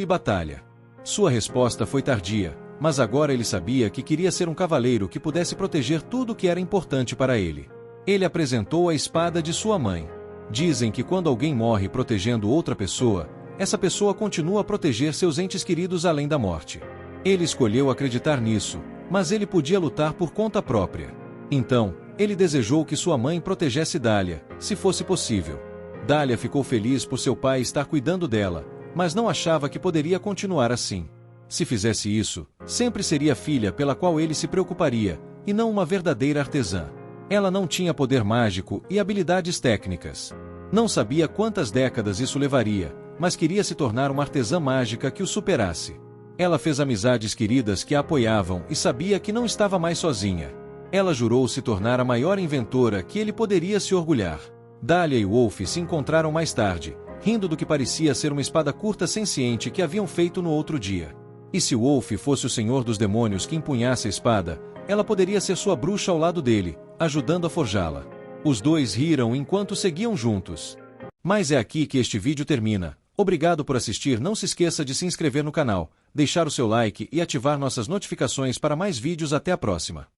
e batalha. Sua resposta foi tardia, mas agora ele sabia que queria ser um cavaleiro que pudesse proteger tudo o que era importante para ele. Ele apresentou a espada de sua mãe. Dizem que quando alguém morre protegendo outra pessoa, essa pessoa continua a proteger seus entes queridos além da morte. Ele escolheu acreditar nisso, mas ele podia lutar por conta própria. Então, ele desejou que sua mãe protegesse Dahlia, se fosse possível. Dahlia ficou feliz por seu pai estar cuidando dela, mas não achava que poderia continuar assim. Se fizesse isso, sempre seria a filha pela qual ele se preocuparia, e não uma verdadeira artesã. Ela não tinha poder mágico e habilidades técnicas. Não sabia quantas décadas isso levaria, mas queria se tornar uma artesã mágica que o superasse. Ela fez amizades queridas que a apoiavam e sabia que não estava mais sozinha. Ela jurou se tornar a maior inventora que ele poderia se orgulhar. Dahlia e Wolf se encontraram mais tarde, rindo do que parecia ser uma espada curta senciente que haviam feito no outro dia. E se Wolf fosse o senhor dos demônios que empunhasse a espada, ela poderia ser sua bruxa ao lado dele, ajudando a forjá-la. Os dois riram enquanto seguiam juntos. Mas é aqui que este vídeo termina. Obrigado por assistir. Não se esqueça de se inscrever no canal, deixar o seu like e ativar nossas notificações para mais vídeos. Até a próxima.